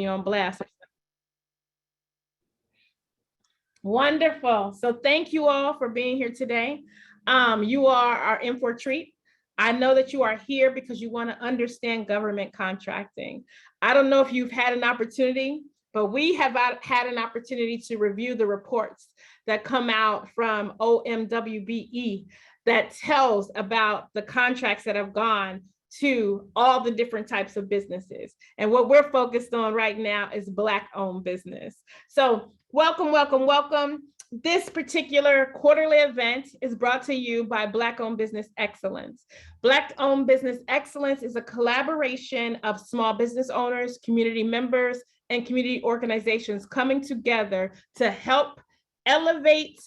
on blast. Wonderful. So thank you all for being here today. You are in for a treat. I know that you are here because you want to understand government contracting. I don't know if you've had an opportunity, but we have had an opportunity to review the reports that come out from OMWBE that tells about the contracts that have gone to all the different types of businesses. And what we're focused on right now is Black-owned business. So welcome, welcome, welcome. This particular quarterly event is brought to you by Black-owned Business Excellence. Black-owned Business Excellence is a collaboration of small business owners, community members, and community organizations coming together to help elevate,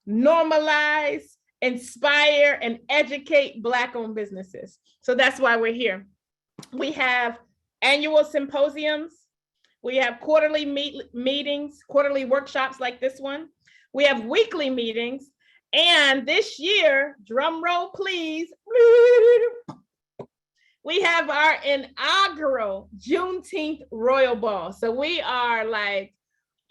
normalize, inspire, and educate Black-owned businesses. So that's why we're here. We have annual symposiums. We have quarterly meetings, quarterly workshops like this one. We have weekly meetings. And this year, drum roll please, we have our inaugural Juneteenth Royal Ball. So we are like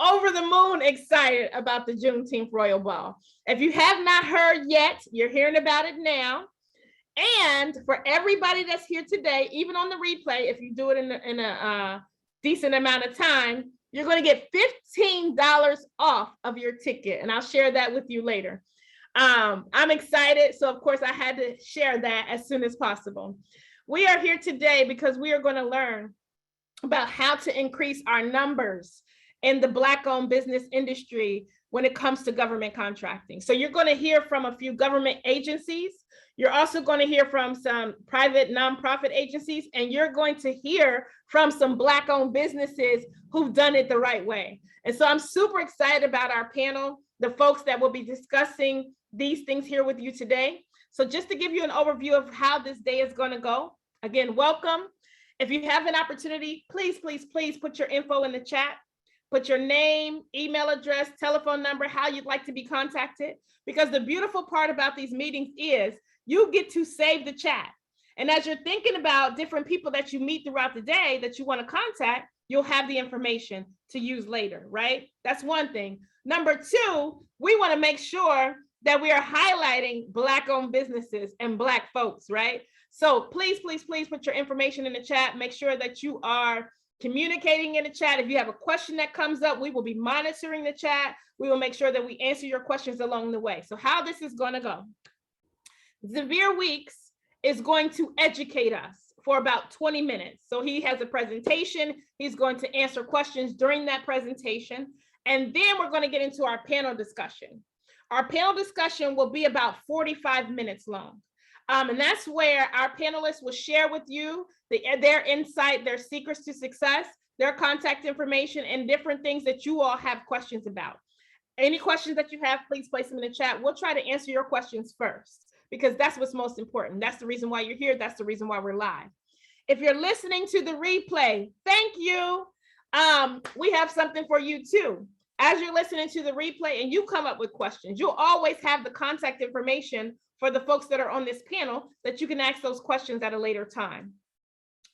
over the moon excited about the Juneteenth Royal Ball. If you have not heard yet, you're hearing about it now. And for everybody that's here today, even on the replay, if you do it in a decent amount of time, you're going to get $15 off of your ticket. And I'll share that with you later. I'm excited. So of course I had to share that as soon as possible. We are here today because we are going to learn about how to increase our numbers in the Black-owned business industry when it comes to government contracting. So you're going to hear from a few government agencies. You're also going to hear from some private nonprofit agencies, and you're going to hear from some Black-owned businesses who've done it the right way. And so I'm super excited about our panel, the folks that will be discussing these things here with you today. So just to give you an overview of how this day is going to go, again, welcome. If you have an opportunity, please, please, please put your info in the chat. Put your name, email address, telephone number, how you'd like to be contacted. Because the beautiful part about these meetings is you get to save the chat. And as you're thinking about different people that you meet throughout the day that you want to contact, you'll have the information to use later, right? That's one thing. Number two, we want to make sure that we are highlighting Black-owned businesses and Black folks, right? So please, please, please put your information in the chat. Make sure that you are communicating in the chat. If you have a question that comes up, we will be monitoring the chat. We will make sure that we answer your questions along the way. So how this is going to go. Xavier Weeks is going to educate us for about 20 minutes. So he has a presentation. He's going to answer questions during that presentation. And then we're going to get into our panel discussion. Our panel discussion will be about 45 minutes long. And that's where our panelists will share with you their insight, their secrets to success, their contact information, and different things that you all have questions about. Any questions that you have, please place them in the chat. We'll try to answer your questions first, because that's what's most important. That's the reason why you're here. That's the reason why we're live. If you're listening to the replay, thank you. We have something for you too. As you're listening to the replay and you come up with questions, you'll always have the contact information for the folks that are on this panel that you can ask those questions at a later time.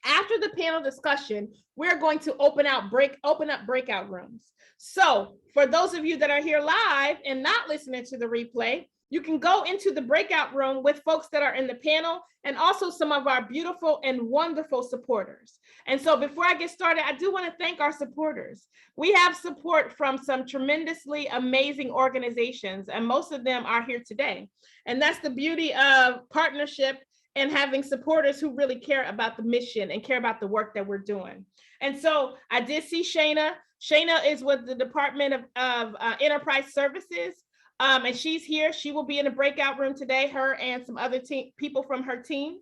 After the panel discussion, we're going to open up breakout rooms. So for those of you that are here live and not listening to the replay, you can go into the breakout room with folks that are in the panel and also some of our beautiful and wonderful supporters. And so before I get started, I do want to thank our supporters. We have support from some tremendously amazing organizations, and most of them are here today. And that's the beauty of partnership and having supporters who really care about the mission and care about the work that we're doing. And so I did see Shayna. Shayna is with the Department of Enterprise Services. And she's here. She will be in a breakout room today, her and some other people from her team.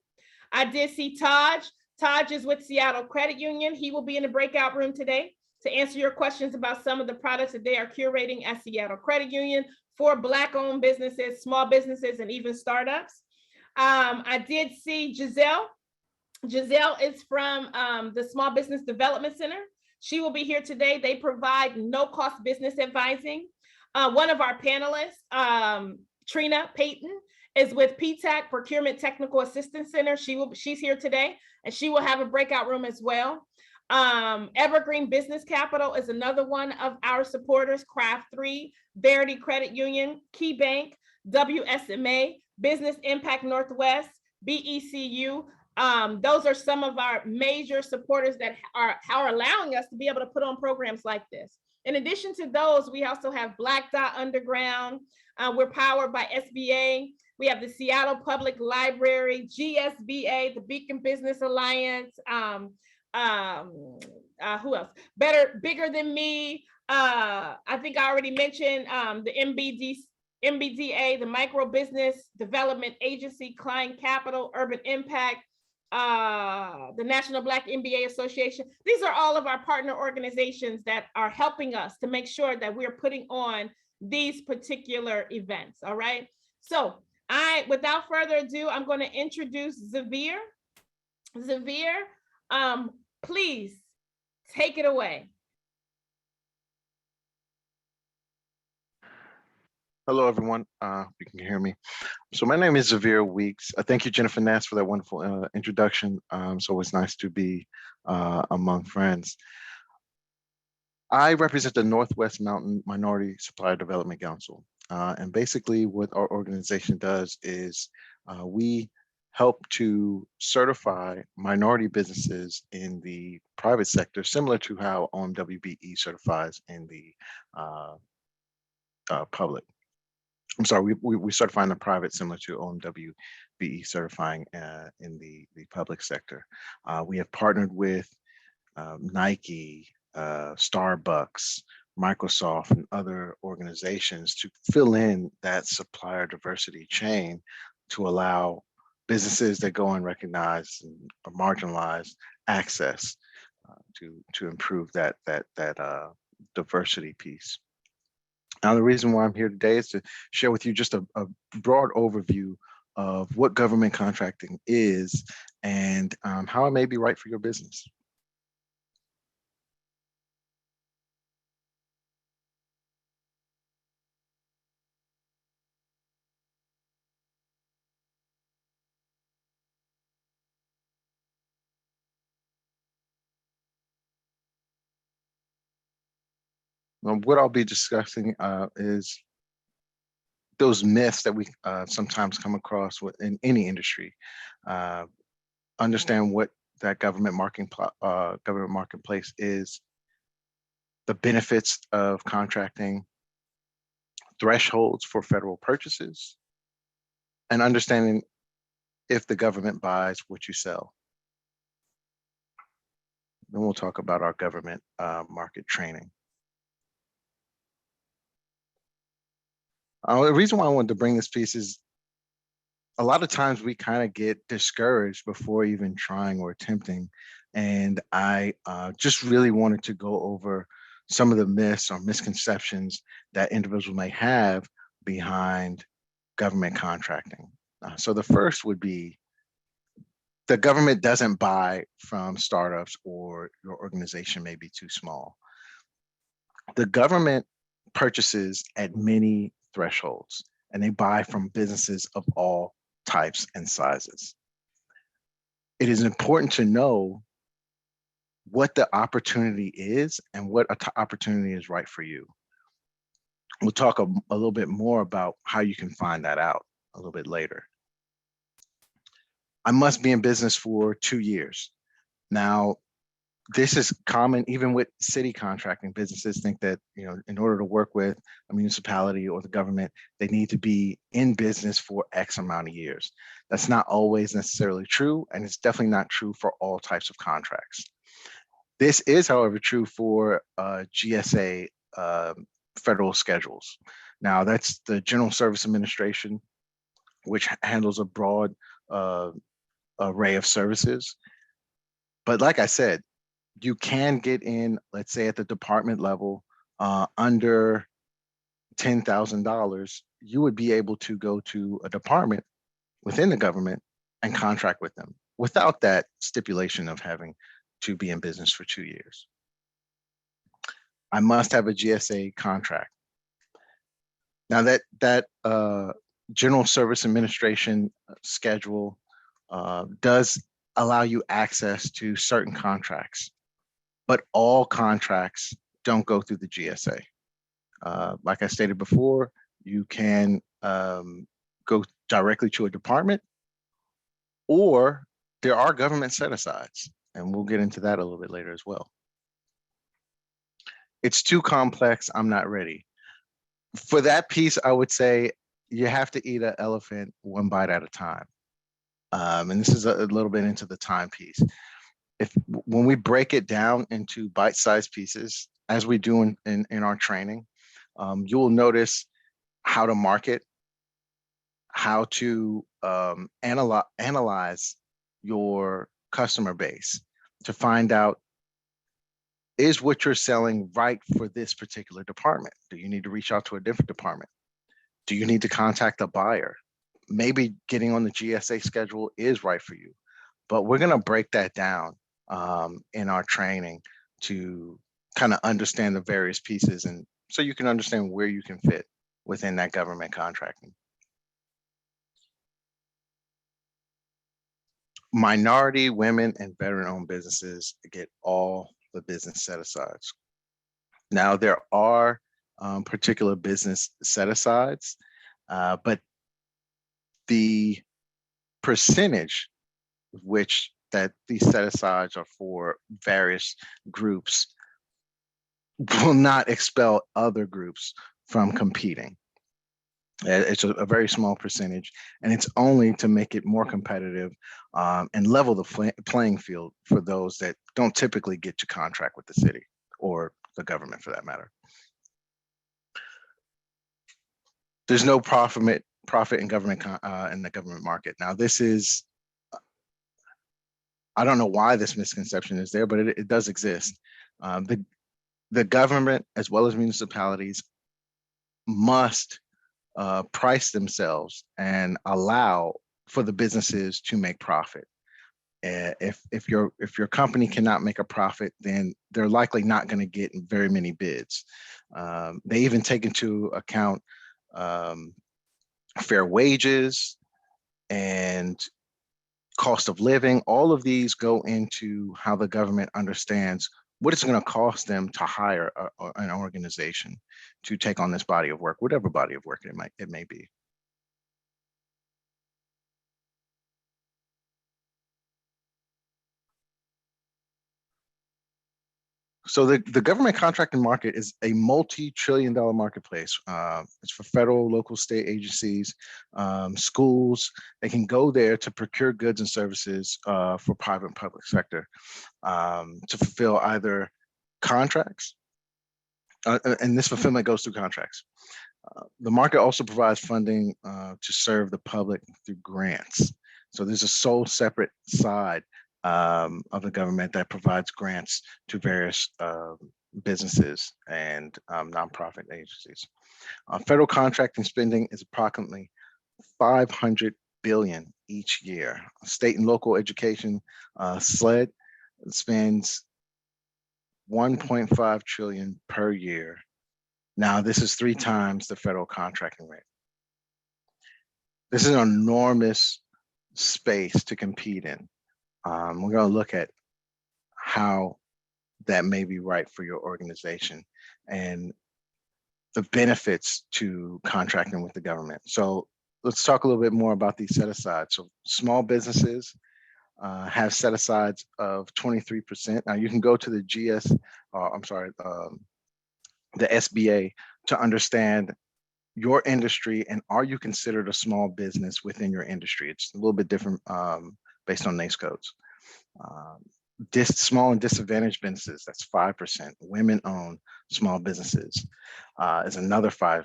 I did see Taj. Taj is with Seattle Credit Union. He will be in the breakout room today to answer your questions about some of the products that they are curating at Seattle Credit Union for Black-owned businesses, small businesses, and even startups. I did see Giselle. Giselle is from the Small Business Development Center. She will be here today. They provide no-cost business advising. One of our panelists, Trina Payton, is with PTAC, Procurement Technical Assistance Center. She's here today, and she will have a breakout room as well. Evergreen Business Capital is another one of our supporters. Craft 3, Verity Credit Union, Key Bank, WSMA, Business Impact Northwest, BECU. Those are some of our major supporters that are allowing us to be able to put on programs like this. In addition to those, we also have Black Dot Underground. We're powered by SBA. We have the Seattle Public Library, GSBA, the Beacon Business Alliance. Who else? Bigger Than Me. I think I already mentioned the MBDA, the Micro Business Development Agency, Client Capital, Urban Impact, the National Black MBA Association. These are all of our partner organizations that are helping us to make sure that we're putting on these particular events. All right. So without further ado, I'm going to introduce Zavir. Zavir, please take it away. Hello, everyone. You can hear me. So my name is Zavir Weeks. Thank you, Jennifer Nass, for that wonderful introduction. It's always nice to be among friends. I represent the Northwest Mountain Minority Supplier Development Council. And basically what our organization does is we help to certify minority businesses in the private sector, similar to how OMWBE certifies in the public. I'm sorry, we certify in the private, similar to OMWBE certifying in the public sector. We have partnered with Nike, Starbucks, Microsoft, and other organizations to fill in that supplier diversity chain to allow businesses that go unrecognized and are marginalized access to improve that diversity piece. Now, the reason why I'm here today is to share with you just a broad overview of what government contracting is and how it may be right for your business. What I'll be discussing is those myths that we sometimes come across in any industry. Understand what that government marketplace is, the benefits of contracting, thresholds for federal purchases, and understanding if the government buys what you sell. Then we'll talk about our government market training. The reason why I wanted to bring this piece is a lot of times we kind of get discouraged before even trying or attempting. And I just really wanted to go over some of the myths or misconceptions that individuals may have behind government contracting. So the first would be the government doesn't buy from startups or your organization may be too small. The government purchases at many thresholds and they buy from businesses of all types and sizes. It is important to know what the opportunity is and what opportunity is right for you. We'll talk a little bit more about how you can find that out a little bit later. I must be in business for 2 years. Now, this is common even with city contracting. Businesses think that, you know, in order to work with a municipality or the government, they need to be in business for X amount of years. That's not always necessarily true, and it's definitely not true for all types of contracts. This is, however, true for GSA federal schedules. Now, that's the General Service Administration, which handles a broad array of services. But like I said, you can get in, let's say at the department level, under $10,000, you would be able to go to a department within the government and contract with them without that stipulation of having to be in business for 2 years. I must have a GSA contract. Now that General Service Administration schedule does allow you access to certain contracts. but all contracts don't go through the GSA. Like I stated before, you can go directly to a department, or there are government set-asides, and we'll get into that a little bit later as well. It's too complex. I'm not ready. For that piece, I would say you have to eat an elephant one bite at a time. And this is a little bit into the time piece. When we break it down into bite-sized pieces, as we do in our training, you will notice how to market, how to analyze your customer base to find out, is what you're selling right for this particular department? Do you need to reach out to a different department? Do you need to contact a buyer? Maybe getting on the GSA schedule is right for you, but we're going to break that down in our training to kind of understand the various pieces, and so you can understand where you can fit within that government contracting. Minority, women, and veteran-owned businesses get all the business set-asides. Now, there are particular business set-asides, but the percentage which that these set-asides are for various groups will not expel other groups from competing. It's a very small percentage, and it's only to make it more competitive and level the playing field for those that don't typically get to contract with the city or the government, for that matter. There's no profit in government in the government market. Now, this is, I don't know why this misconception is there, but it does exist. The government, as well as municipalities, must price themselves and allow for the businesses to make profit. If your company cannot make a profit, then they're likely not going to get very many bids. They even take into account fair wages and cost of living. All of these go into how the government understands what it's going to cost them to hire an organization to take on this body of work, whatever body of work it may be. So the government contracting market is a multi-trillion-dollar marketplace. It's for federal, local, state agencies, schools. They can go there to procure goods and services for private and public sector to fulfill either contracts, and this fulfillment goes through contracts. The market also provides funding to serve the public through grants. So there's a sole separate side of the government that provides grants to various businesses and nonprofit agencies. Federal contracting spending is approximately $500 billion each year. State and local education, SLED, spends $1.5 trillion per year. Now, this is 3 times the federal contracting rate. This is an enormous space to compete in. We're going to look at how that may be right for your organization and the benefits to contracting with the government. So let's talk a little bit more about these set-asides. So small businesses have set-asides of 23%. Now you can go to the the SBA to understand your industry and are you considered a small business within your industry. It's a little bit different based on NAICS codes. Small and disadvantaged businesses, that's 5%. Women-owned small businesses is another 5%.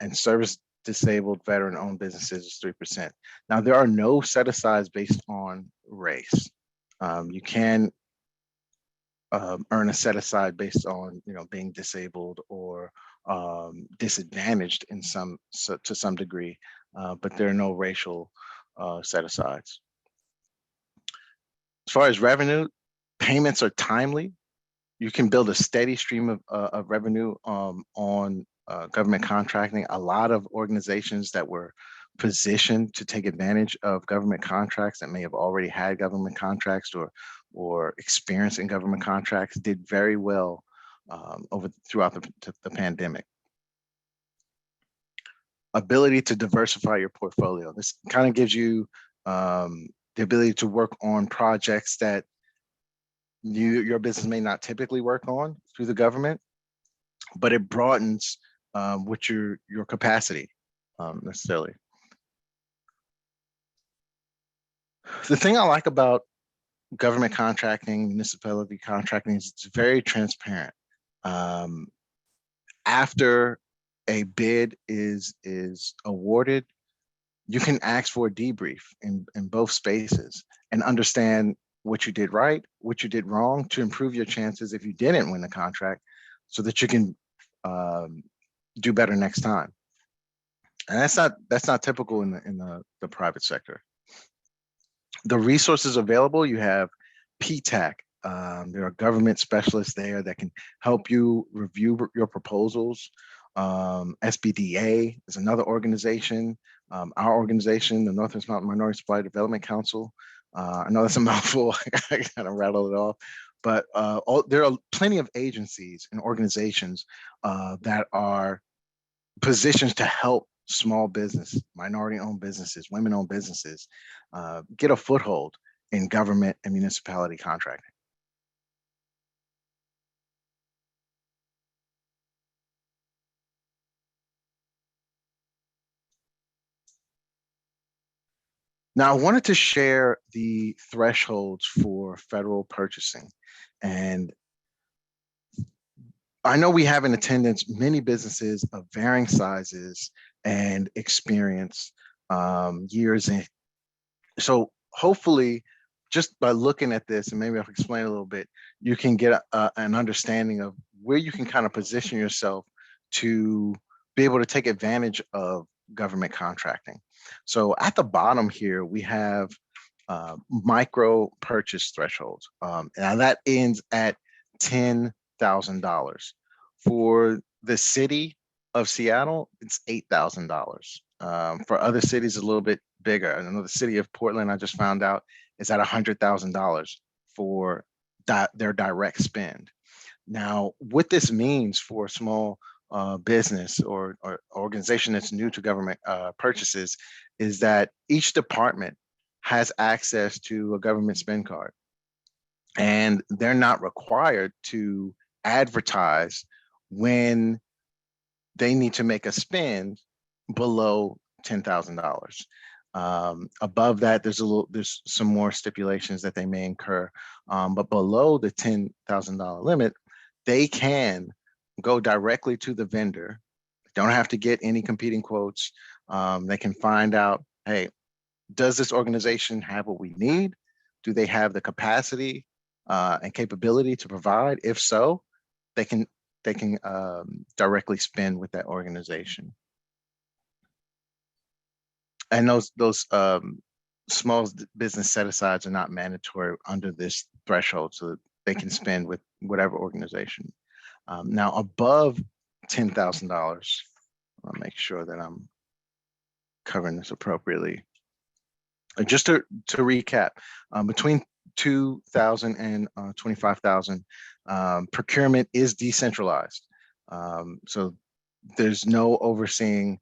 And service disabled veteran-owned businesses is 3%. Now, there are no set-asides based on race. You can earn a set-aside based on being disabled or disadvantaged to some degree, but there are no racial set-asides. As far as revenue, payments are timely. You can build a steady stream of revenue on government contracting. A lot of organizations that were positioned to take advantage of government contracts that may have already had government contracts or or experience in government contracts did very well throughout the pandemic. Ability to diversify your portfolio. This kind of gives you the ability to work on projects that your business may not typically work on through the government, but it broadens what your capacity necessarily. The thing I like about government contracting, municipality contracting, is it's very transparent. After a bid is awarded, you can ask for a debrief in both spaces and understand what you did right, what you did wrong, to improve your chances if you didn't win the contract, so that you can do better next time. And that's not typical in the private sector. The resources available, you have PTAC. There are government specialists there that can help you review your proposals. SBDA is another organization. Our organization, the Northwest Mountain Minority Supply Development Council. I know that's a mouthful. I kind of rattled it off, but there are plenty of agencies and organizations that are positions to help small business, minority-owned businesses, women-owned businesses get a foothold in government and municipality contracting. Now, I wanted to share the thresholds for federal purchasing. And I know we have in attendance many businesses of varying sizes and experience, years in. So hopefully, just by looking at this, and maybe I'll explain a little bit, you can get an understanding of where you can kind of position yourself to be able to take advantage of government contracting. So at the bottom here, we have micro purchase thresholds. Now that ends at $10,000. For the city of Seattle, it's $8,000. For other cities, a little bit bigger. I know the city of Portland, I just found out, is at $100,000 for their direct spend. Now, what this means for a small business or organization that's new to government purchases is that each department has access to a government spend card, and they're not required to advertise when they need to make a spend below $10,000. Above that, there's some more stipulations that they may incur, but below the $10,000 limit, they can go directly to the vendor. Don't have to get any competing quotes. They can find out, hey, does this organization have what we need? Do they have the capacity and capability to provide? If so, they can directly spend with that organization. And those small business set-asides are not mandatory under this threshold, so that they can spend with whatever organization. Now, above $10,000, I'll make sure that I'm covering this appropriately. Just to recap, between 2,000 and 25,000, procurement is decentralized. So there's no overseeing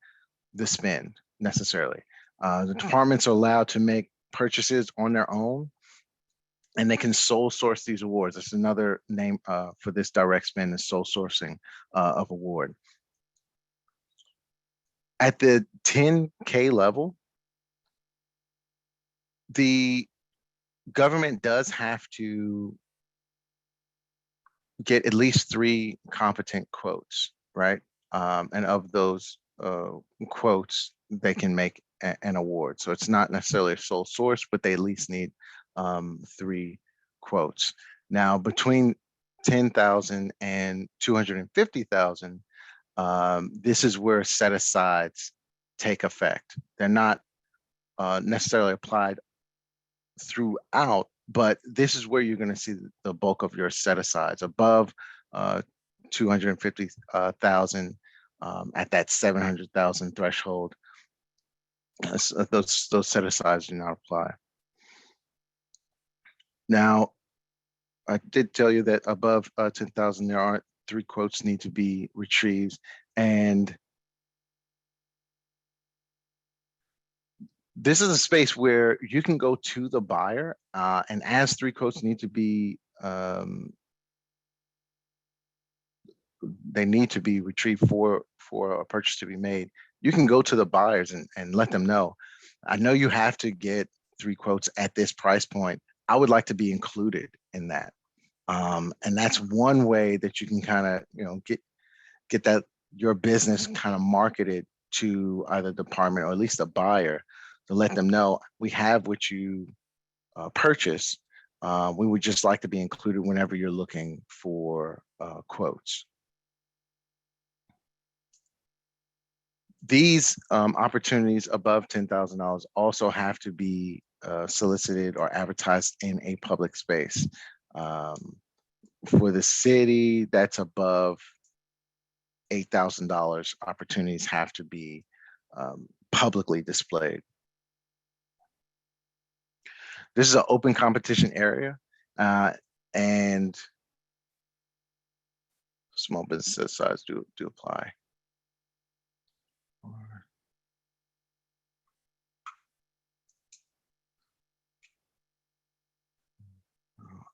the spend necessarily. The departments are allowed to make purchases on their own, and they can sole source these awards. That's another name for this direct spend, is sole sourcing of award. At the 10K level, the government does have to get at least 3 competent quotes, right? And of those quotes, they can make an award. So it's not necessarily a sole source, but they at least need 3 quotes. Now, between 10,000 and 250,000, this is where set-asides take effect. They're not necessarily applied throughout, but this is where you're going to see the bulk of your set-asides. Above 250,000, at that 700,000 threshold, those set-asides do not apply. Now, I did tell you that above 10,000, there are 3 quotes need to be retrieved. And this is a space where you can go to the buyer, and as 3 quotes need to be, they need to be retrieved for a purchase to be made. You can go to the buyers and let them know, I know you have to get 3 quotes at this price point. I would like to be included in that. And that's one way that you can kind of, get that your business kind of marketed to either department or at least a buyer, to let them know we have what you purchase. We would just like to be included whenever you're looking for quotes. These opportunities above $10,000 also have to be solicited or advertised in a public space. For the city that's above $8,000, opportunities have to be publicly displayed. This is an open competition area, and small business size do apply.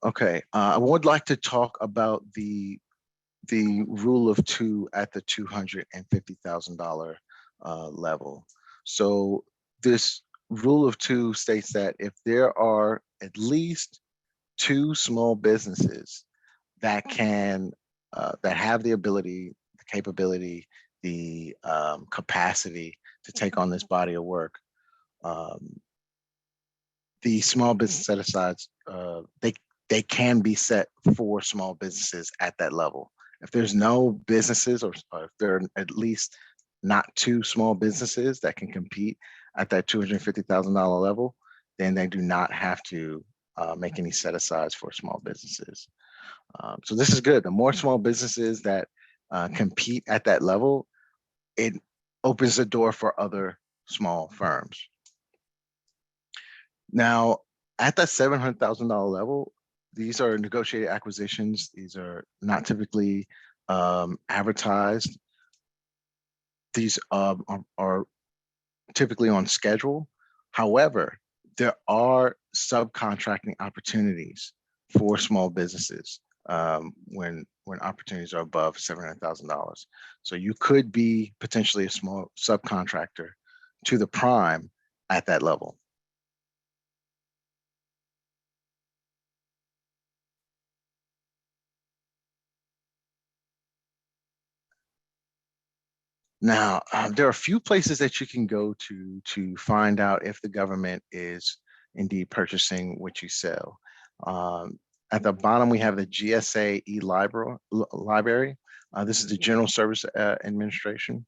Okay, I would like to talk about the rule of two at the $250,000 level. So this rule of two states that if there are at least 2 small businesses that can that have the ability, the capability, the capacity to take on this body of work, um, the small business set asides, they can be set for small businesses at that level. If there's no businesses, or if there are at least not 2 small businesses that can compete at that $250,000 level, then they do not have to make any set asides for small businesses. So this is good. The more small businesses that compete at that level, it opens the door for other small firms. Now, at that $700,000 level, these are negotiated acquisitions. These are not typically advertised. These are typically on schedule. However, there are subcontracting opportunities for small businesses when opportunities are above $700,000. So you could be potentially a small subcontractor to the prime at that level. Now, there are a few places that you can go to find out if the government is indeed purchasing what you sell. At the bottom, we have the GSA library. This is the General Service Administration.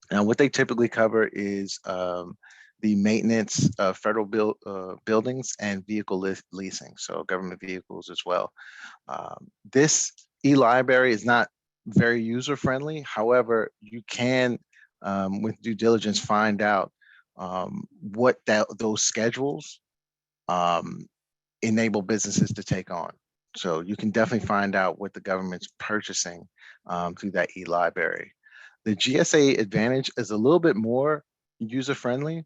Now, what they typically cover is the maintenance of federal buildings and vehicle leasing, so government vehicles as well. This e-library is not very user-friendly. However, you can, with due diligence, find out what those schedules enable businesses to take on. So you can definitely find out what the government's purchasing through that e-library. The GSA Advantage is a little bit more user-friendly,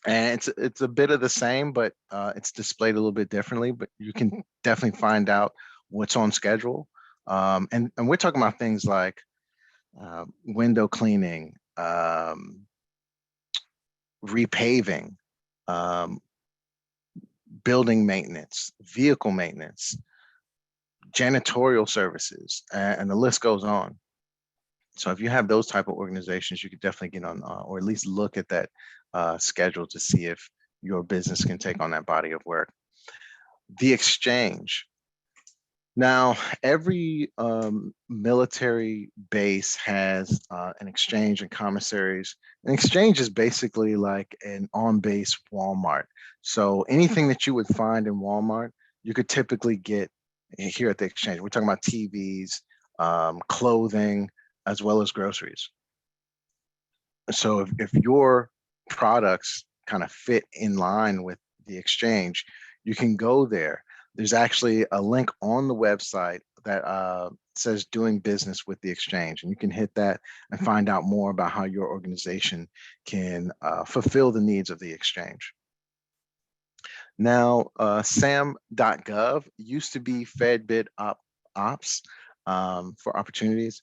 and it's a bit of the same, but it's displayed a little bit differently. But you can definitely find out what's on schedule. And we're talking about things like window cleaning, repaving, building maintenance, vehicle maintenance, janitorial services, and the list goes on. So if you have those type of organizations, you could definitely get on, or at least look at that schedule to see if your business can take on that body of work. The exchange. Now, every military base has an exchange and commissaries. An exchange is basically like an on-base Walmart. So anything that you would find in Walmart, you could typically get here at the exchange. We're talking about TVs, clothing, as well as groceries. So if your products kind of fit in line with the exchange, you can go there. there's actually a link on the website that says doing business with the exchange. And you can hit that and find out more about how your organization can fulfill the needs of the exchange. Now, SAM.gov used to be FedBid Ops for opportunities.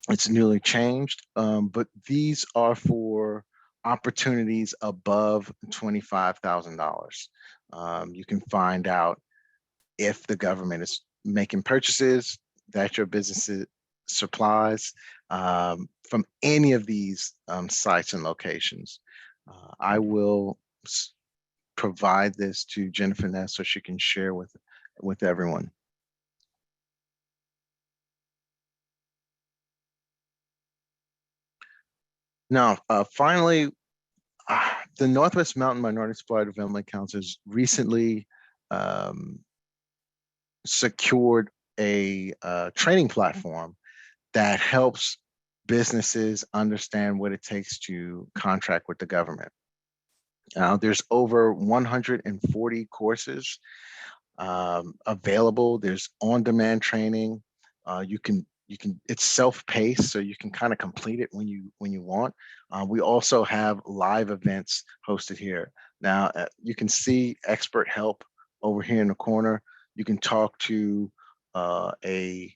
It's newly changed, but these are for opportunities above $25,000. You can find out if the government is making purchases that your business supplies from any of these sites and locations. I will provide this to Jennifer Ness so she can share with everyone. Now, finally, the Northwest Mountain Minority Supplier Development Council has recently secured a training platform that helps businesses understand what it takes to contract with the government. There's over 140 courses available. There's on-demand training. You can it's self-paced, so you can kind of complete it when you want. We also have live events hosted here. Now you can see expert help over here in the corner. You can talk to a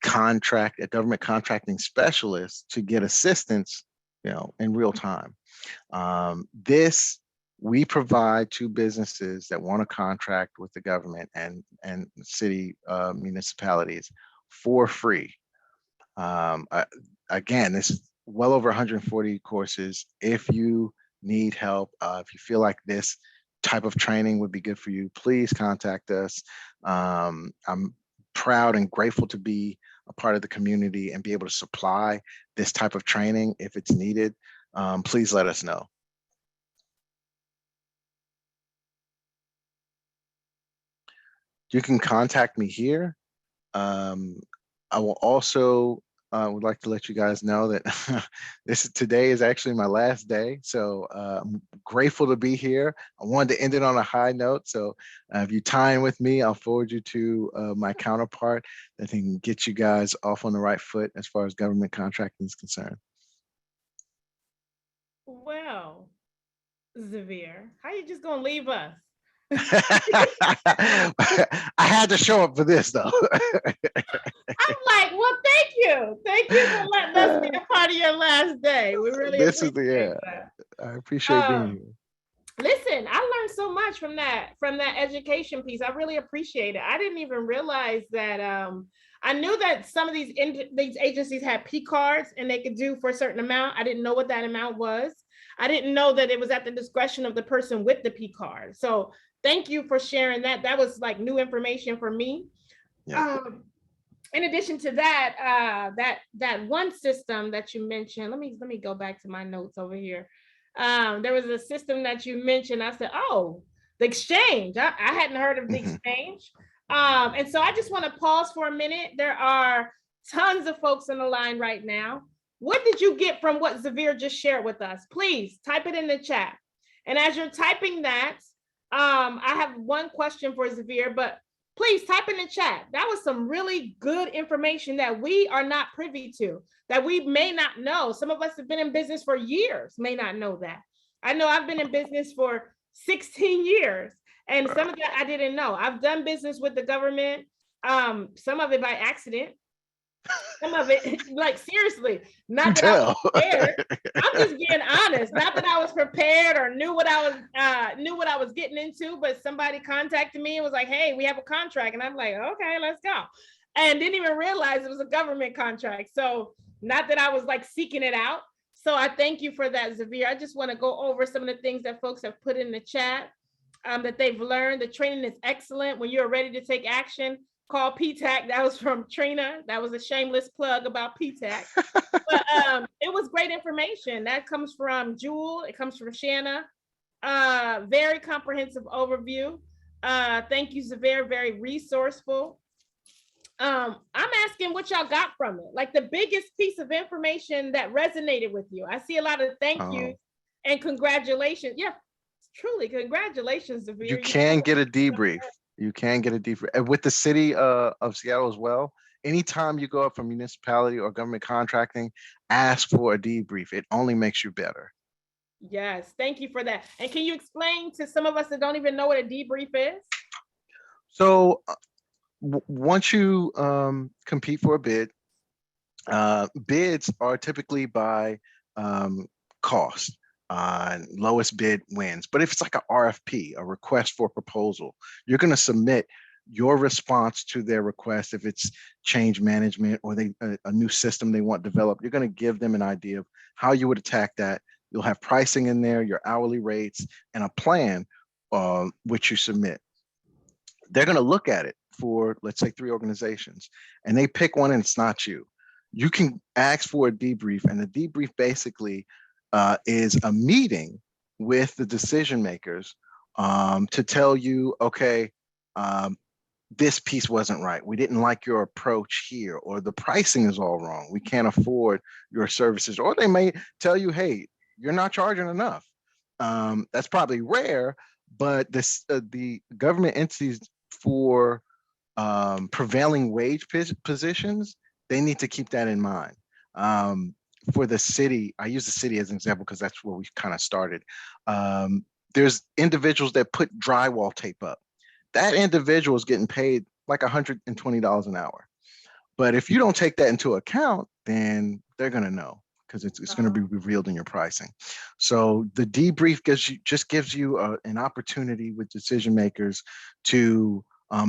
government contracting specialist to get assistance, in real time. This we provide to businesses that want to contract with the government and city municipalities for free. Again, this is well over 140 courses. If you need help, if you feel like this type of training would be good for you, please contact us. I'm proud and grateful to be a part of the community and be able to supply this type of training if it's needed. Please let us know. You can contact me here. I will also would like to let you guys know that today is actually my last day. So I'm grateful to be here. I wanted to end it on a high note. So if you tie in with me, I'll forward you to my counterpart that can get you guys off on the right foot as far as government contracting is concerned. Well, Xavier, how you just gonna leave us? I had to show up for this, though. I'm like, well, thank you for letting us be a part of your last day. We really appreciate that. I appreciate being here. Listen, I learned so much from that education piece. I really appreciate it. I didn't even realize that. I knew that some of these agencies had P cards and they could do for a certain amount. I didn't know what that amount was. I didn't know that it was at the discretion of the person with the P card. So thank you for sharing that. That was like new information for me. Yeah. In addition to that, that one system that you mentioned, let me go back to my notes over here. There was a system that you mentioned. I said, oh, the exchange. I hadn't heard of the exchange. And so I just want to pause for a minute. There are tons of folks on the line right now. What did you get from what Xavier just shared with us? Please type it in the chat. And as you're typing that, I have one question for Xavier, but please type in the chat. That was some really good information that we are not privy to, that we may not know. Some of us have been in business for years, may not know that. I know I've been in business for 16 years, and some of that I didn't know. I've done business with the government, some of it by accident, some of it, like, seriously, not that I was prepared. I'm just being honest. Not that I was prepared or knew what I was getting into, but somebody contacted me and was like, "Hey, we have a contract," and I'm like, "Okay, let's go," and didn't even realize it was a government contract. So, not that I was like seeking it out. So, I thank you for that, Xavier. I just want to go over some of the things that folks have put in the chat that they've learned. The training is excellent. When you're ready to take action, call PTAC. That was from Trina. That was a shameless plug about PTAC. But it was great information. That comes from Jewel. It comes from Shanna. Very comprehensive overview. Thank you, Xavier. Very resourceful. I'm asking what y'all got from it. Like the biggest piece of information that resonated with you. I see a lot of thank yous and congratulations. Yeah, truly, congratulations, Xavier. You can get a debrief. You can get a debrief. And with the city of Seattle as well, anytime you go up from municipality or government contracting, ask for a debrief. It only makes you better. Yes, thank you for that. And can you explain to some of us that don't even know what a debrief is? So once you compete for a bid, bids are typically by cost. Lowest bid wins. But if it's like an RFP, a request for proposal, you're going to submit your response to their request. If it's change management or a new system they want developed, you're going to give them an idea of how you would attack that. You'll have pricing in there, your hourly rates, and a plan which you submit. They're going to look at it for, let's say, 3 organizations, and they pick one and it's not you. You can ask for a debrief, and the debrief basically is a meeting with the decision makers to tell you, okay, this piece wasn't right. We didn't like your approach here, or the pricing is all wrong. We can't afford your services. Or they may tell you, hey, you're not charging enough. That's probably rare, but the government entities for prevailing wage positions, they need to keep that in mind. For the city, I use the city as an example because that's where we kind of started. There's individuals that put drywall tape up. That individual is getting paid like $120 an hour. But if you don't take that into account, then they're going to know because it's going to be revealed in your pricing. So the debrief gives you an opportunity with decision makers to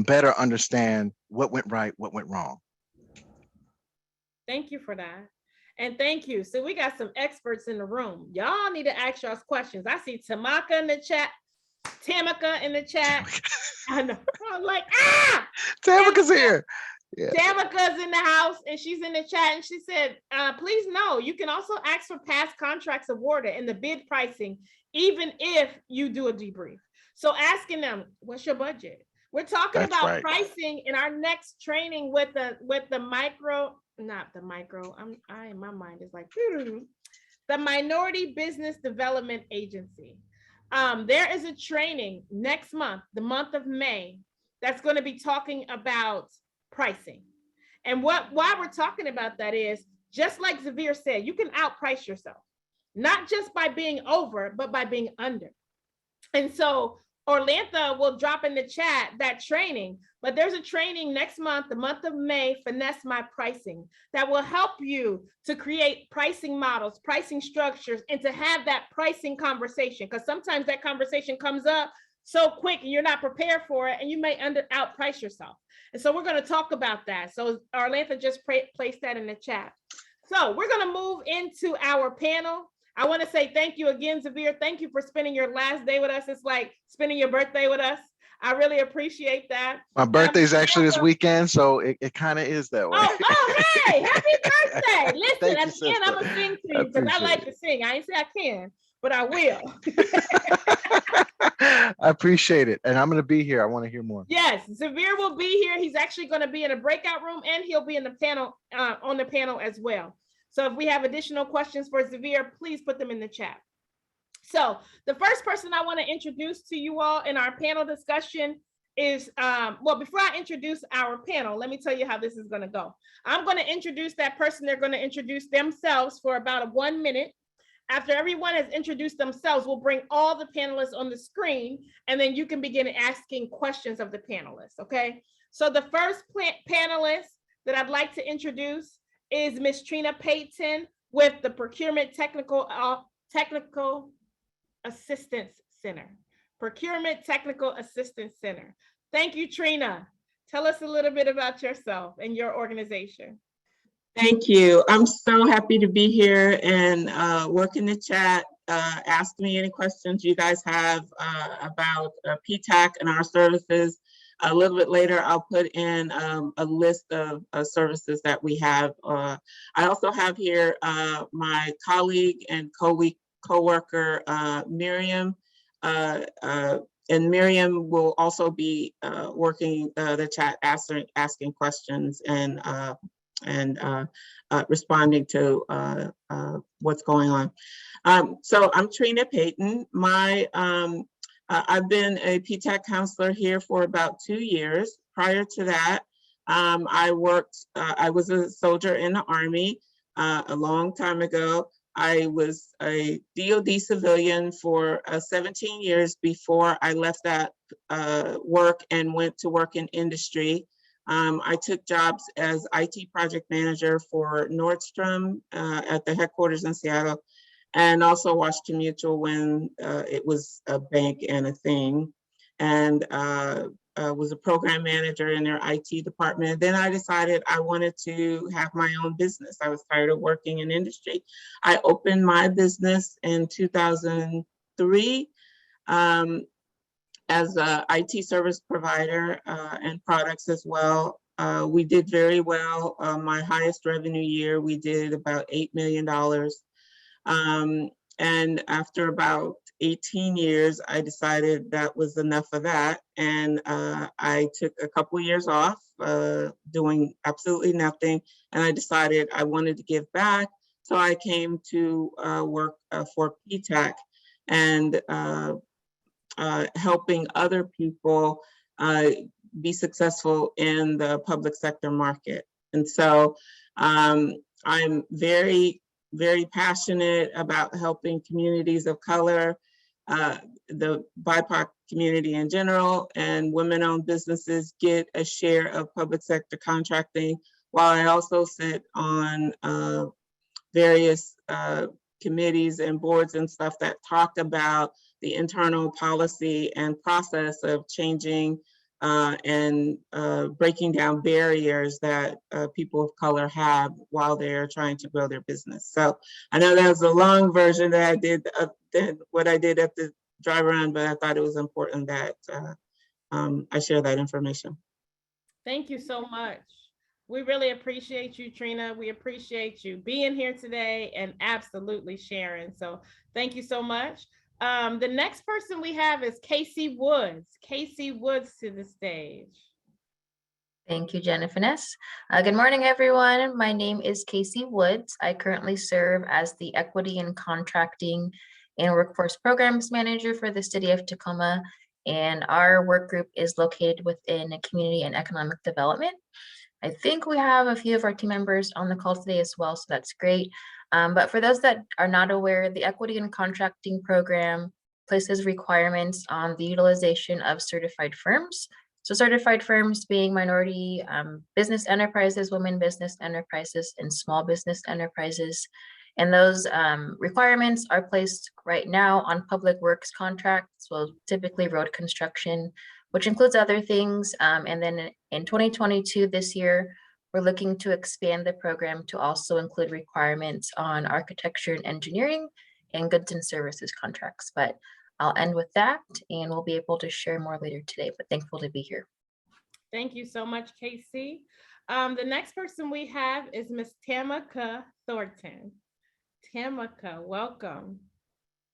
better understand what went right, what went wrong. Thank you for that. And thank you. So we got some experts in the room. Y'all need to ask y'all questions. I see Tamaka in the chat, Tamika in the chat. I know. I'm like, Tamika's here. Yeah. Tamika's in the house and she's in the chat and she said, please know, you can also ask for past contracts awarded and the bid pricing, even if you do a debrief. So asking them, what's your budget? We're talking about pricing in our next training with the micro, not the micro. My mind is like the Minority Business Development Agency. There is a training next month, the month of May, that's going to be talking about pricing. And why we're talking about that is, just like Zavir said, you can outprice yourself, not just by being over, but by being under. And so Orlantha will drop in the chat that training, but there's a training next month, the month of May, Finesse My Pricing, that will help you to create pricing models, pricing structures, and to have that pricing conversation. Because sometimes that conversation comes up so quick and you're not prepared for it and you may outprice yourself. And so we're going to talk about that. So Orlantha just placed that in the chat. So we're going to move into our panel. I want to say thank you again, Zavir. Thank you for spending your last day with us. It's like spending your birthday with us. I really appreciate that. My birthday's actually this weekend, so it kind of is that way. Oh, hey, happy birthday. Listen, at the end, I'm going to sing to you because I like to sing. I ain't say I can, but I will. I appreciate it. And I'm going to be here. I want to hear more. Yes, Zavir will be here. He's actually going to be in a breakout room and he'll be in the panel, on the panel as well. So if we have additional questions for Zavir, please put them in the chat. So the first person I want to introduce to you all in our panel discussion is, well, before I introduce our panel, let me tell you how this is going to go. I'm going to introduce that person. They're going to introduce themselves for about 1 minute. After everyone has introduced themselves, we'll bring all the panelists on the screen, and then you can begin asking questions of the panelists, okay? So the first panelist that I'd like to introduce is Ms. Trina Payton with the Procurement Technical Assistance Center. Procurement Technical Assistance Center. Thank you, Trina. Tell us a little bit about yourself and your organization. Thank you. I'm so happy to be here and work in the chat. Ask me any questions you guys have about PTAC and our services. A little bit later, I'll put in a list of services that we have. I also have here my colleague and co-worker, Miriam. And Miriam will also be working the chat, asking questions and responding to what's going on. So I'm Trina Payton. My I've been a PTAC counselor here for about 2 years. Prior to that, I was a soldier in the Army a long time ago. I was a DoD civilian for 17 years before I left that work and went to work in industry. I took jobs as IT project manager for Nordstrom at the headquarters in Seattle, and also Washington Mutual when it was a bank and a thing, and was a program manager in their IT department. Then I decided I wanted to have my own business. I was tired of working in industry. I opened my business in 2003 as a IT service provider and products as well. We did very well. My highest revenue year, we did about $8 million. And after about 18 years, I decided that was enough of that. And I took a couple of years off doing absolutely nothing. And I decided I wanted to give back. So I came to work for PTAC and helping other people be successful in the public sector market. And so I'm very passionate about helping communities of color, the BIPOC community in general, and women-owned businesses get a share of public sector contracting, while I also sit on various committees and boards and stuff that talk about the internal policy and process of changing and breaking down barriers that people of color have while they're trying to grow their business. So I know that was a long version that I did what I did at the dry run, but I thought it was important that I share that information. Thank you so much. We really appreciate you, Trina. We appreciate you being here today and absolutely sharing. So thank you so much. The next person we have is Casey Woods. Casey Woods to the stage. Thank you, Jennifer. Good morning, everyone. My name is Casey Woods. I currently serve as the Equity and Contracting and Workforce Programs Manager for the City of Tacoma, and our work group is located within Community and Economic Development. I think we have a few of our team members on the call today as well, so that's great. But for those that are not aware, the Equity and Contracting Program places requirements on the utilization of certified firms. So certified firms being minority business enterprises, women business enterprises, and small business enterprises. And those requirements are placed right now on public works contracts, well, typically road construction, which includes other things. And then in 2022, this year, we're looking to expand the program to also include requirements on architecture and engineering and goods and services contracts. But I'll end with that, and we'll be able to share more later today, but thankful to be here. Thank you so much, Casey. The next person we have is Miss Tamika Thornton. Tamika, welcome.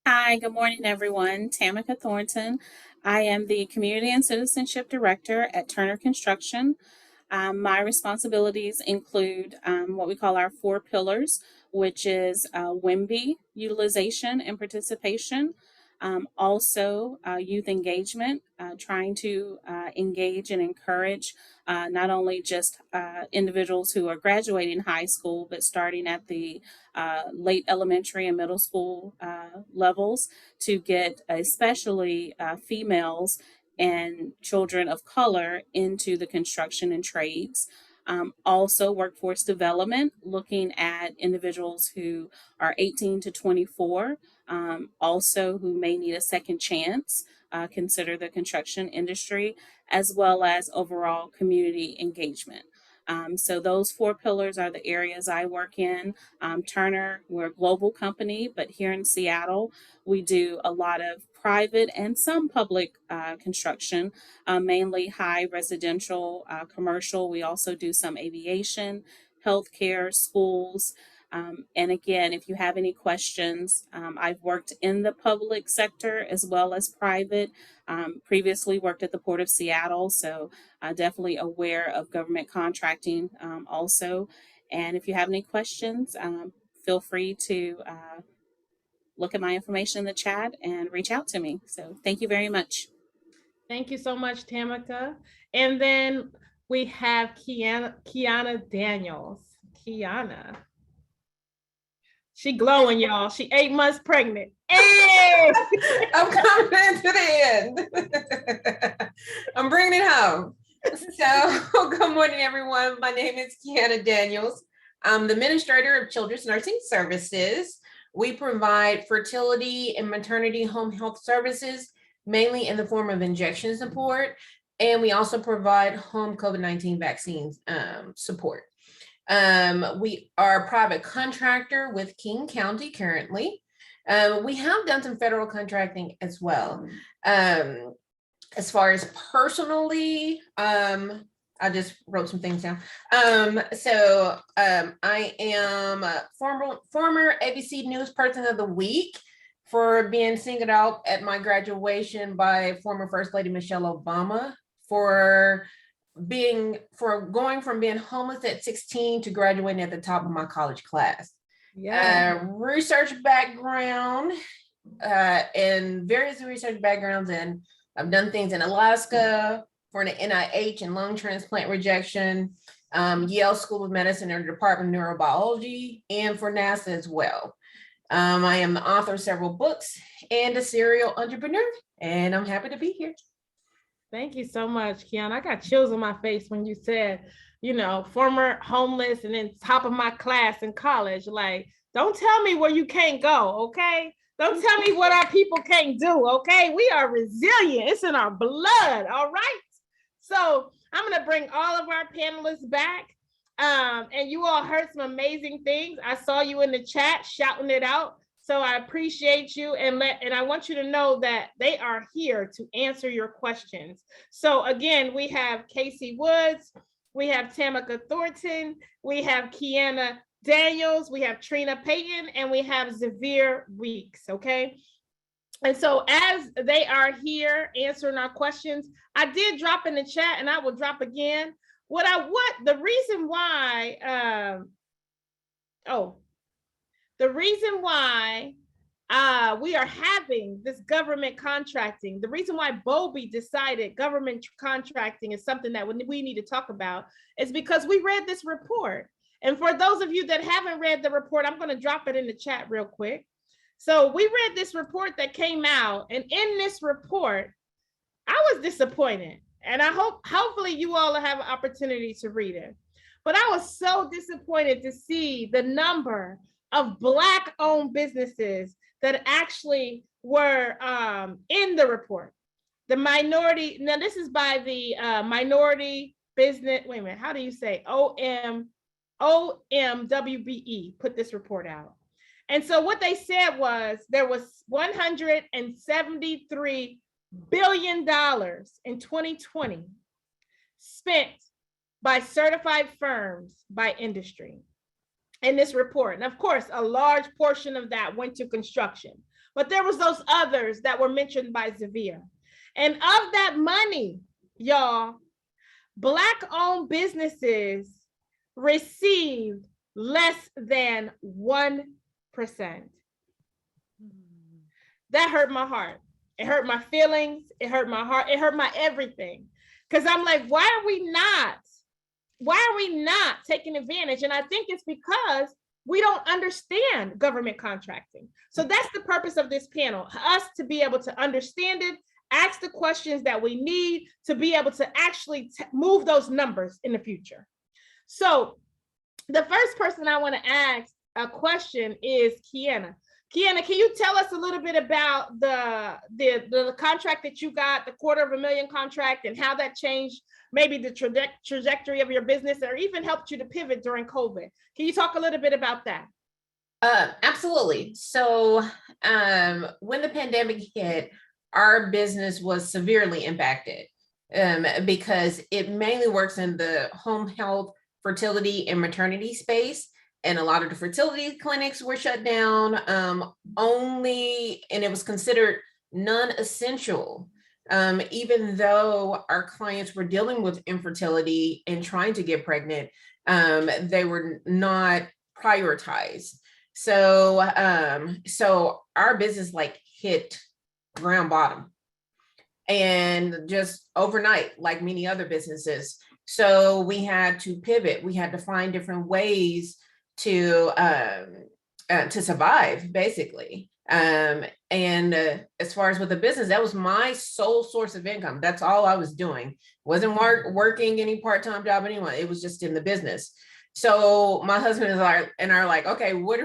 Hi, good morning, everyone. Tamika Thornton. I am the Community and Citizenship Director at Turner Construction. My responsibilities include what we call our 4 pillars, which is WIMBY, utilization and participation. Also youth engagement, trying to engage and encourage not only just individuals who are graduating high school, but starting at the late elementary and middle school levels to get especially females and children of color into the construction and trades. Also workforce development, looking at individuals who are 18 to 24, also who may need a second chance, consider the construction industry, as well as overall community engagement. So those 4 pillars are the areas I work in. Turner, we're a global company, but here in Seattle, we do a lot of private and some public construction, mainly high residential, commercial. We also do some aviation, healthcare, schools. And again, if you have any questions, I've worked in the public sector as well as private. Previously worked at the Port of Seattle, so definitely aware of government contracting also. And if you have any questions, feel free to look at my information in the chat and reach out to me. So thank you very much. Thank you so much, Tamika. And then we have Kiana Daniels. Kiana. She glowing, y'all. She 8 months pregnant. Hey! I'm coming to the end. I'm bringing it home. So good morning, everyone. My name is Kiana Daniels. I'm the administrator of Children's Nursing Services. We provide fertility and maternity home health services, mainly in the form of injection support. And we also provide home COVID-19 vaccine support. We are a private contractor with King County currently. We have done some federal contracting as well. As far as personally, I just wrote some things down. I am a former ABC News Person of the Week for being singled out at my graduation by former First Lady Michelle Obama for going from being homeless at 16 to graduating at the top of my college class. Yeah. Research background and various research backgrounds, and I've done things in Alaska for an NIH and lung transplant rejection, Yale School of Medicine and Department of Neurobiology, and for NASA as well. I am the author of several books and a serial entrepreneur, and I'm happy to be here. Thank you so much, Kiana. I got chills on my face when you said, former homeless and then top of my class in college. Like, don't tell me where you can't go, okay? Don't tell me what our people can't do, okay? We are resilient. It's in our blood, all right? So I'm going to bring all of our panelists back. And you all heard some amazing things. I saw you in the chat shouting it out. So I appreciate you, and I want you to know that they are here to answer your questions. So again, we have Casey Woods, we have Tamika Thornton, we have Kiana Daniels, we have Trina Payton, and we have Xavier Weeks, okay? And so as they are here answering our questions, I did drop in the chat, and I will drop again. The reason why we are having this government contracting, the reason why BOBE decided government contracting is something that we need to talk about is because we read this report. And for those of you that haven't read the report, I'm going to drop it in the chat real quick. So we read this report that came out, and in this report, I was disappointed. And I hopefully you all have an opportunity to read it. But I was so disappointed to see the number of Black-owned businesses that actually were in the report. The minority, now this is by the minority business, wait a minute, how do you say? OMWBE put this report out. And so what they said was there was $173 billion in 2020 spent by certified firms by industry in this report. And of course, a large portion of that went to construction, but there was those others that were mentioned by Xavier. And of that money, y'all, Black-owned businesses received less than 1%. That hurt my heart. It hurt my feelings. It hurt my heart. It hurt my everything. Because I'm like, why are we not taking advantage? And I think it's because we don't understand government contracting. So that's the purpose of this panel, us to be able to understand it, ask the questions that we need to be able to actually move those numbers in the future. So the first person I want to ask a question is Kiana. Kiana, can you tell us a little bit about the contract that you got, the $250,000 contract, and how that changed maybe the trajectory of your business, or even helped you to pivot during COVID? Can you talk a little bit about that? Absolutely. So when the pandemic hit, our business was severely impacted because it mainly works in the home health, fertility, and maternity space. And a lot of the fertility clinics were shut down and it was considered non-essential. Even though our clients were dealing with infertility and trying to get pregnant, they were not prioritized. So so our business like hit ground bottom, and just overnight, like many other businesses. So we had to pivot. We had to find different ways to survive, basically. And as far as with the business, that was my sole source of income. That's all I was doing. Wasn't working any part-time job anyway. It was just in the business. So my husband and I are like, okay, what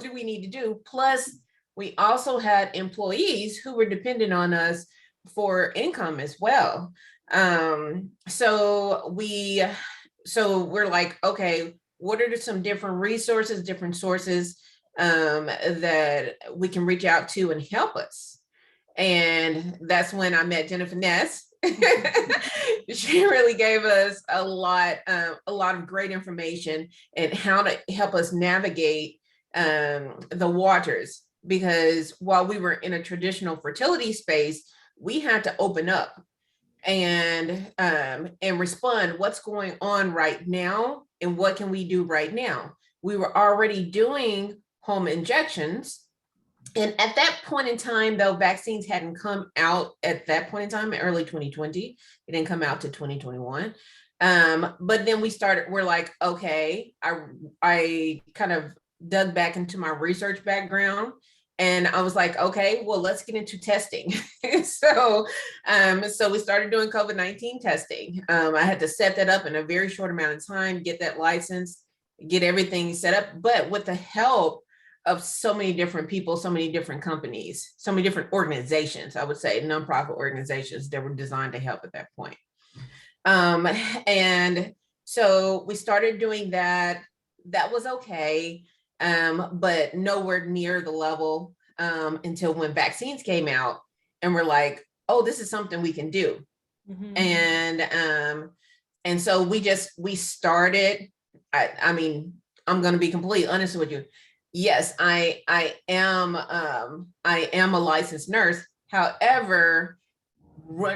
do we need to do? Plus, we also had employees who were dependent on us for income as well. So we're like, okay, what are some different resources, different sources that we can reach out to and help us? And that's when I met Jennifer Ness. She really gave us a lot of great information and how to help us navigate the waters. Because while we were in a traditional fertility space, we had to open up and respond. What's going on right now, and what can we do right now? We were already doing home injections. And at that point in time, though, vaccines hadn't come out at that point in time, early 2020. It didn't come out to 2021. But then we're like, okay, I kind of dug back into my research background. And I was like, okay, well, let's get into testing. So we started doing COVID-19 testing. I had to set that up in a very short amount of time, get that license, get everything set up, but with the help of so many different people, so many different companies, so many different organizations, I would say nonprofit organizations that were designed to help at that point. And so we started doing that. That was okay, but nowhere near the level until when vaccines came out, and we're like, oh, this is something we can do. And so we started. I mean, I'm going to be completely honest with you. Yes, I am a licensed nurse. However,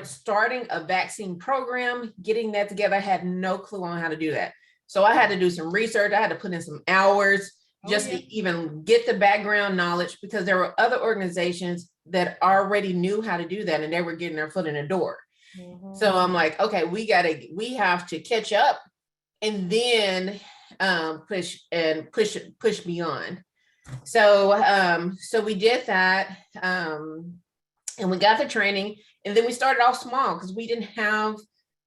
starting a vaccine program, getting that together, I had no clue on how to do that. So I had to do some research. I had to put in some hours just to even get the background knowledge, because there were other organizations that already knew how to do that, and they were getting their foot in the door. So I'm like, okay, we have to catch up, and then push beyond. So we did that, and we got the training, and then we started off small because we didn't have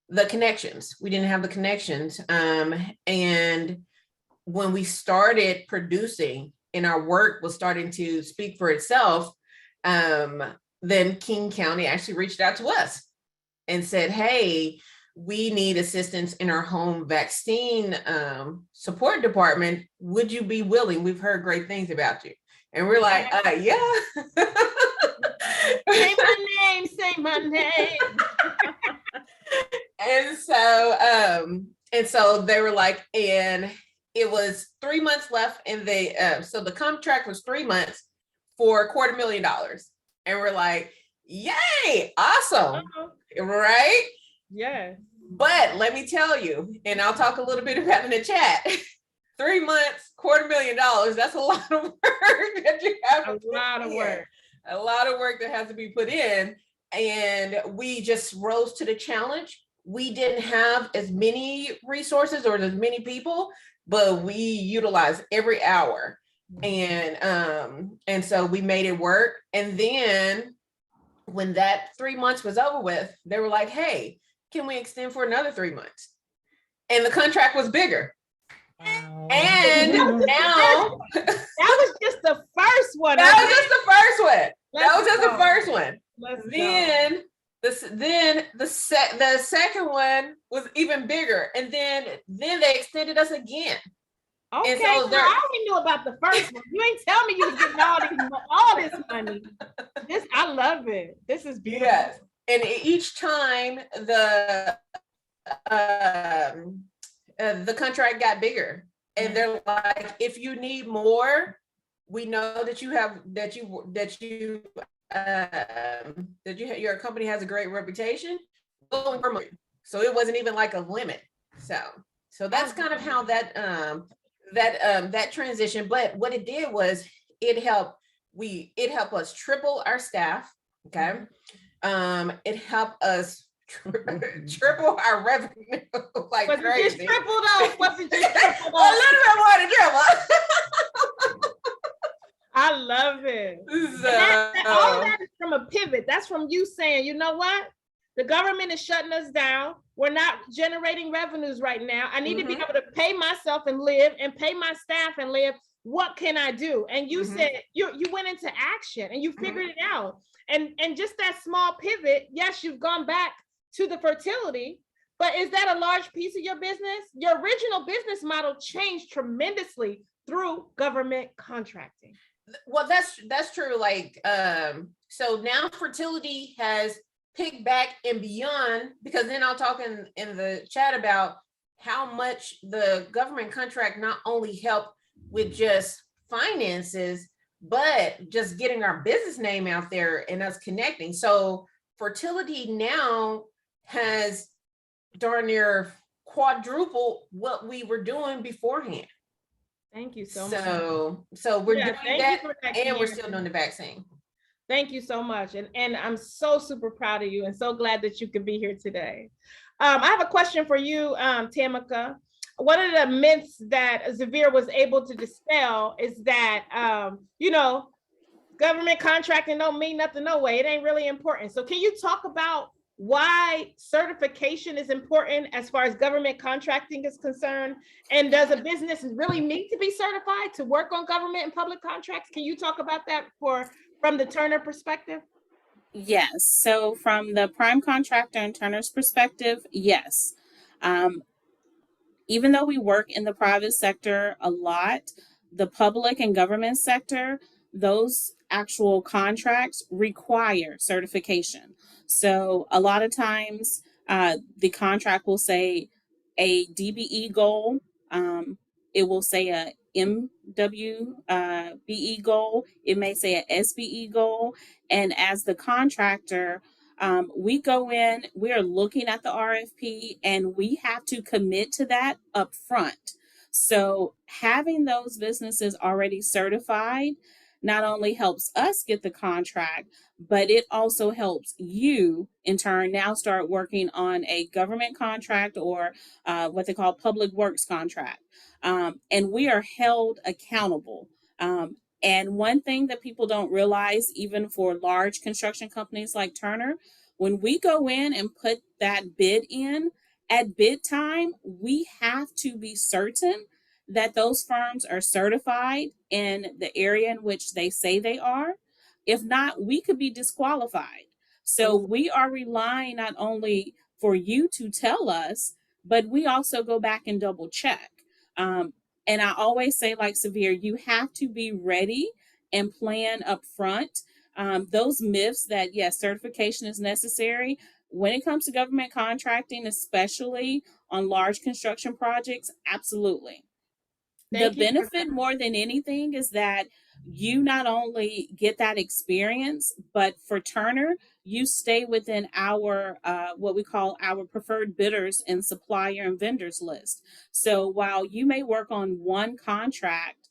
the connections. And when we started producing and our work was starting to speak for itself, then King County actually reached out to us and said, hey, we need assistance in our home vaccine support department. Would you be willing? We've heard great things about you. And we're like, yeah. Say my name. And so they were like, and it was 3 months left, and so the contract was 3 months for $250,000. And we're like, yay, awesome. Right? Yeah. But let me tell you, and I'll talk a little bit about in the chat, 3 months, $250,000, that's a lot of work that you have. A lot of work that has to be put in. And we just rose to the challenge. We didn't have as many resources or as many people, but we utilized every hour. And so we made it work. And then when that 3 months was over with, they were like, hey, can we extend for another 3 months? And the contract was bigger. And now that was just the first one. That was just the first one. Then the second one was even bigger, and then they extended us again. Okay, so I already knew about the first one. You ain't tell me you was getting all this money. I love it. This is beautiful. Yes, and each time the contract got bigger, and they're like, if you need more, we know that your company has a great reputation. So it wasn't even like a limit. So that's kind of how that that transition. But what it did was it helped us triple our staff. Okay. It helped us triple our revenue like Was crazy. it just triple though? Was it just triple A little bit more than triple. I love it. So, All of that is from a pivot. That's from you saying, you know what? The government is shutting us down. We're not generating revenues right now. I need to be able to pay myself and live and pay my staff and live. What can I do? And you said you went into action and you figured it out. And just that small pivot, yes, you've gone back to the fertility, but is that a large piece of your business? Your original business model changed tremendously through government contracting. Well, that's true. Like, so now fertility has picked back and beyond, because then I'll talk in the chat about how much the government contract not only helped with just finances, but just getting our business name out there and us connecting. So fertility now has darn near quadrupled what we were doing beforehand. Thank you so much. So we're doing that, that, and we're still doing the vaccine. Thank you so much. And I'm so super proud of you and so glad that you could be here today. I have a question for you, Tamika. One of the myths that Zavir was able to dispel is that, you know, government contracting don't mean nothing, no way. It ain't really important. So can you talk about why certification is important as far as government contracting is concerned? And does a business really need to be certified to work on government and public contracts? Can you talk about that from the Turner perspective? Yes. So from the prime contractor and Turner's perspective, yes. Even though we work in the private sector a lot, the public and government sector, those actual contracts require certification. So a lot of times the contract will say a DBE goal. It will say a MWBE goal. It may say a SBE goal. And as the contractor, we go in, we're looking at the RFP, and we have to commit to that up front. So having those businesses already certified not only helps us get the contract, but it also helps you in turn now start working on a government contract or what they call public works contract. And we are held accountable. And one thing that people don't realize, even for large construction companies like Turner, when we go in and put that bid in, at bid time, we have to be certain that those firms are certified in the area in which they say they are. If not, we could be disqualified. So we are relying not only for you to tell us, but we also go back and double check. And I always say, like Zavir, you have to be ready and plan up front. Those myths that, yes, certification is necessary. When it comes to government contracting, especially on large construction projects, absolutely. The benefit more than anything is that you not only get that experience, but for Turner, you stay within our what we call our preferred bidders and supplier and vendors list. So while you may work on one contract,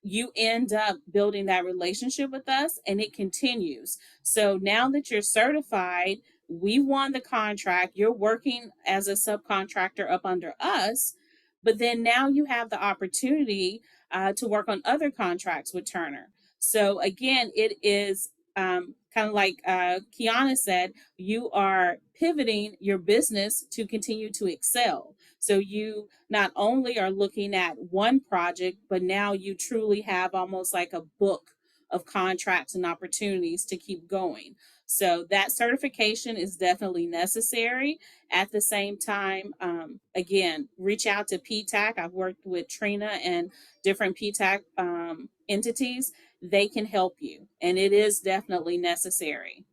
you end up building that relationship with us, and it continues. So now that you're certified, we won the contract, you're working as a subcontractor up under us, but then now you have the opportunity to work on other contracts with Turner. So again, it is kind of like Kiana said, you are pivoting your business to continue to excel. So you not only are looking at one project, but now you truly have almost like a book of contracts and opportunities to keep going. So that certification is definitely necessary. At the same time, again, reach out to PTAC. I've worked with Trina and different PTAC entities. They can help you, and it is definitely necessary.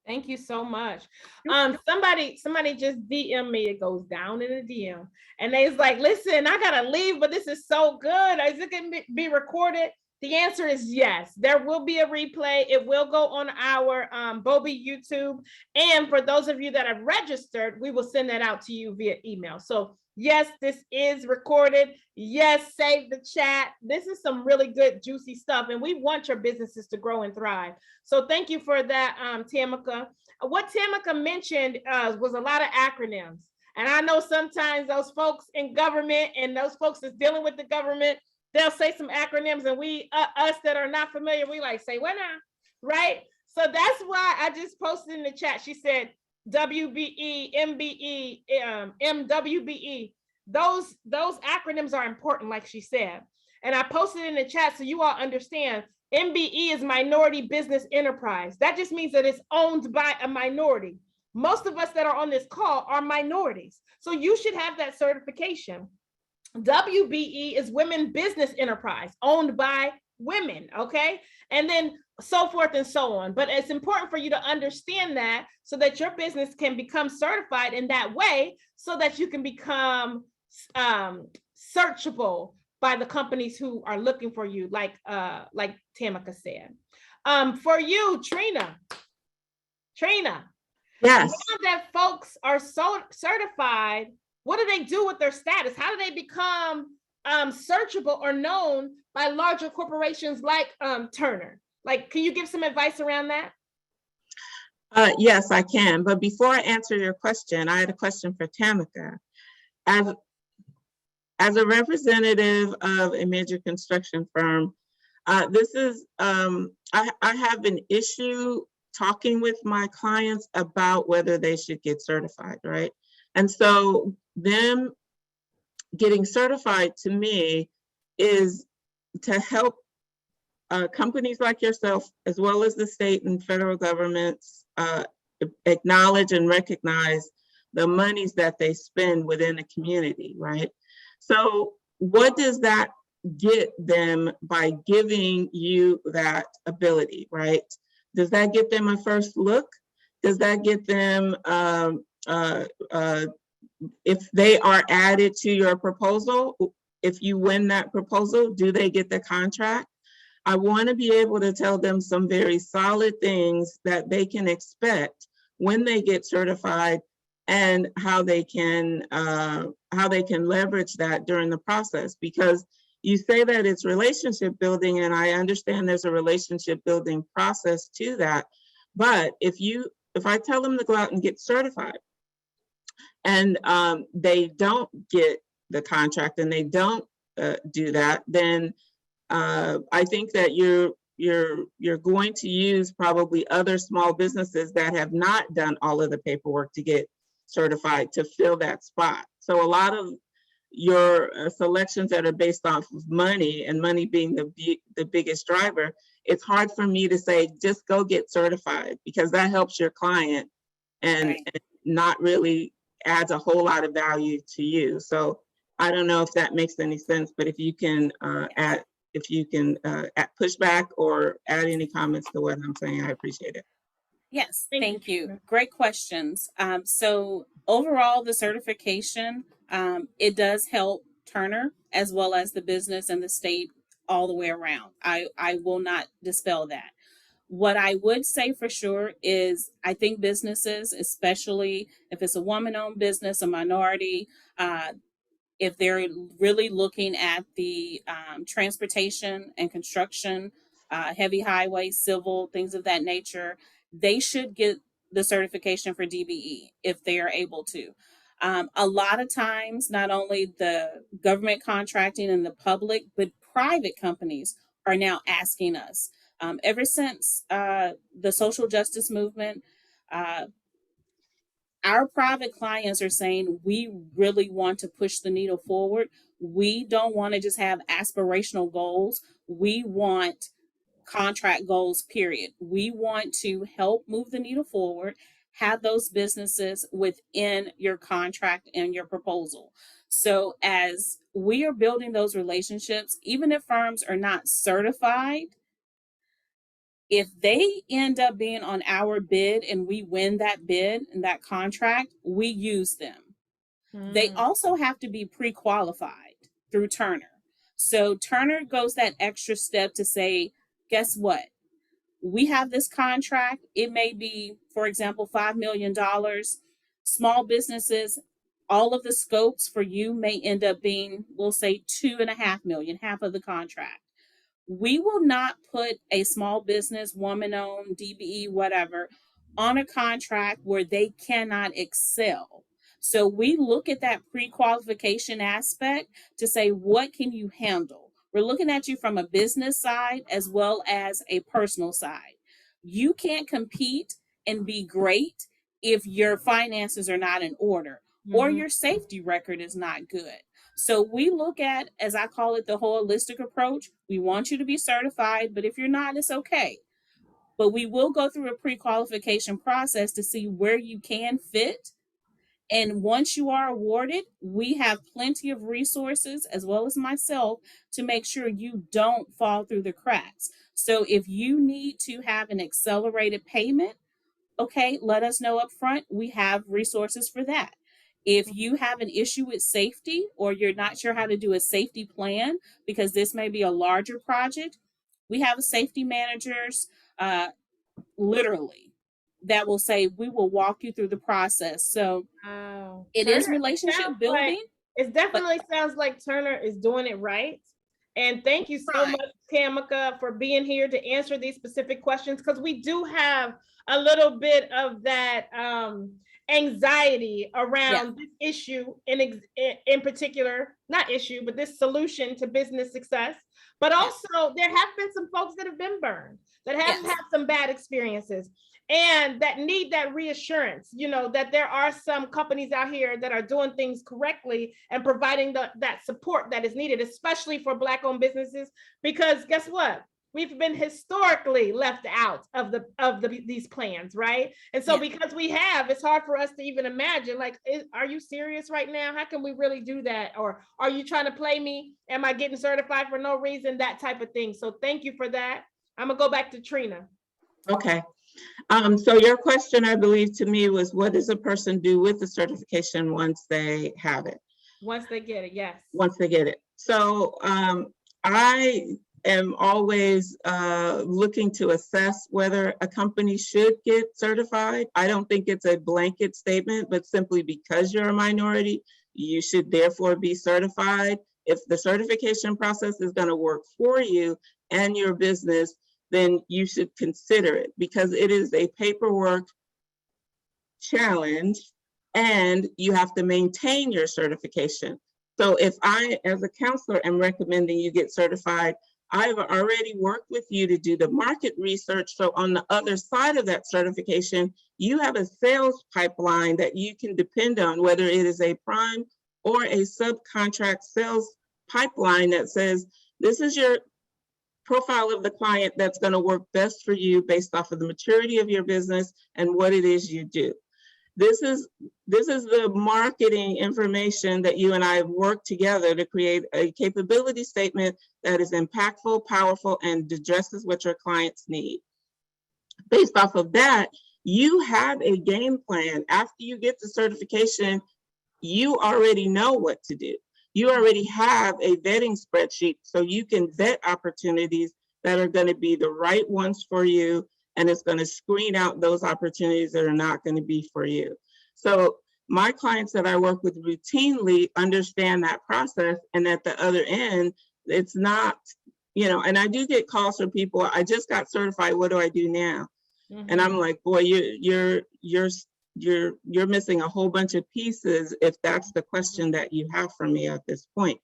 Thank you so much. Somebody just DM me. It goes down in the DM, and they's like, "Listen, I gotta leave, but this is so good. Is it gonna be recorded?" The answer is yes. There will be a replay. It will go on our BOBE YouTube, and for those of you that have registered, we will send that out to you via email. So Yes, this is recorded. Yes, save the chat. This is some really good, juicy stuff, and we want your businesses to grow and thrive. So thank you for that, Tamika. What Tamika mentioned was a lot of acronyms. And I know sometimes those folks in government and those folks that's dealing with the government, they'll say some acronyms, and we, us that are not familiar, we like say, what now? Right? So that's why I just posted in the chat. She said WBE, MBE, MWBE. Those acronyms are important, like she said. And I posted in the chat so you all understand. MBE is minority business enterprise. That just means that it's owned by a minority. Most of us that are on this call are minorities. So you should have that certification. WBE is women business enterprise, owned by women, okay? And then so forth and so on. But it's important for you to understand that so that your business can become certified in that way so that you can become searchable by the companies who are looking for you, like Tamika said. For you, Trina. Yes. Now that folks are so certified, what do they do with their status? How do they become searchable or known by larger corporations like Turner? Like, can you give some advice around that? Yes, I can. But before I answer your question, I had a question for Tamika. As a representative of a major construction firm, this is, I have an issue talking with my clients about whether they should get certified, right? And so them getting certified to me is to help companies like yourself, as well as the state and federal governments, acknowledge and recognize the monies that they spend within a community, right? So what does that get them by giving you that ability, right? Does that get them a first look? Does that get them, if they are added to your proposal, if you win that proposal, do they get the contract? I want to be able to tell them some very solid things that they can expect when they get certified and how they can leverage that during the process. Because you say that it's relationship building, and I understand there's a relationship building process to that. But if I tell them to go out and get certified and they don't get the contract and they don't do that, then I think that you're going to use probably other small businesses that have not done all of the paperwork to get certified to fill that spot. So a lot of your selections that are based off of money, and money being the biggest driver, it's hard for me to say, just go get certified, because that helps your client and, Right. and not really adds a whole lot of value to you. So I don't know if that makes any sense, but if you can push back or add any comments to what I'm saying, I appreciate it. Yes, Thank thank you. you. Great questions. So overall, the certification, it does help Turner as well as the business and the state all the way around. I will not dispel that. What I would say for sure is I think businesses, especially if it's a woman-owned business, a minority, if they're really looking at the transportation and construction, heavy highway, civil, things of that nature, they should get the certification for DBE if they are able to. A lot of times, not only the government contracting and the public, but private companies are now asking us. Ever since the social justice movement, our private clients are saying we really want to push the needle forward. We don't want to just have aspirational goals. We want contract goals, period. We want to help move the needle forward, have those businesses within your contract and your proposal. So as we are building those relationships, even if firms are not certified, if they end up being on our bid and we win that bid and that contract, we use them. They also have to be pre-qualified through Turner. So Turner goes that extra step to say, guess what? We have this contract. It may be, for example, $5 million. Small businesses all of the scopes for you may end up being, we'll say 2.5 million, half of the contract. We will not put a small business, woman-owned, DBE, whatever, on a contract where they cannot excel. So we look at that pre-qualification aspect to say, what can you handle? We're looking at you from a business side as well as a personal side. You can't compete and be great if your finances are not in order or your safety record is not good. So we look at, as I call it, the holistic approach. We want you to be certified, but if you're not, it's okay. But we will go through a pre-qualification process to see where you can fit. And once you are awarded, we have plenty of resources, as well as myself, to make sure you don't fall through the cracks. So if you need to have an accelerated payment, okay, let us know up front. We have resources for that. If you have an issue with safety, or you're not sure how to do a safety plan because this may be a larger project, we have a safety managers, literally, that will say, we will walk you through the process. So Wow. it Turner, is relationship building. It definitely sounds like Turner is doing it right. And thank you so much, Tamika, for being here to answer these specific questions, because we do have a little bit of that anxiety around this issue in particular, not issue, but this solution to business success. But also there have been some folks that have been burned, that have had some bad experiences, and that need that reassurance, you know, that there are some companies out here that are doing things correctly and providing that support that is needed, especially for Black-owned businesses, because guess what? We've been historically left out of these plans, right? And so because we have, it's hard for us to even imagine, like, are you serious right now? How can we really do that? Or are you trying to play me? Am I getting certified for no reason? That type of thing. So thank you for that. I'm gonna go back to Trina. Okay. So your question, I believe, to me was, what does a person do with the certification once they have it? Once they get it, yes. Once they get it. So I am always looking to assess whether a company should get certified. I don't think it's a blanket statement, but simply because you're a minority, you should therefore be certified. If the certification process is going to work for you and your business, then you should consider it, because it is a paperwork challenge and you have to maintain your certification. So if I, as a counselor, am recommending you get certified, I've already worked with you to do the market research. So on the other side of that certification, you have a sales pipeline that you can depend on, whether it is a prime or a subcontract sales pipeline that says, this is your profile of the client that's going to work best for you based off of the maturity of your business and what it is you do. This is the marketing information that you and I have worked together to create a capability statement that is impactful, powerful, and addresses what your clients need. Based off of that, you have a game plan. After you get the certification, you already know what to do. You already have a vetting spreadsheet, so you can vet opportunities that are going to be the right ones for you, and it's going to screen out those opportunities that are not going to be for you. So my clients that I work with routinely understand that process, and at the other end, it's not, you know, and I do get calls from people, I just got certified, what do I do now? And I'm like, boy, you're missing a whole bunch of pieces if that's the question that you have for me at this point.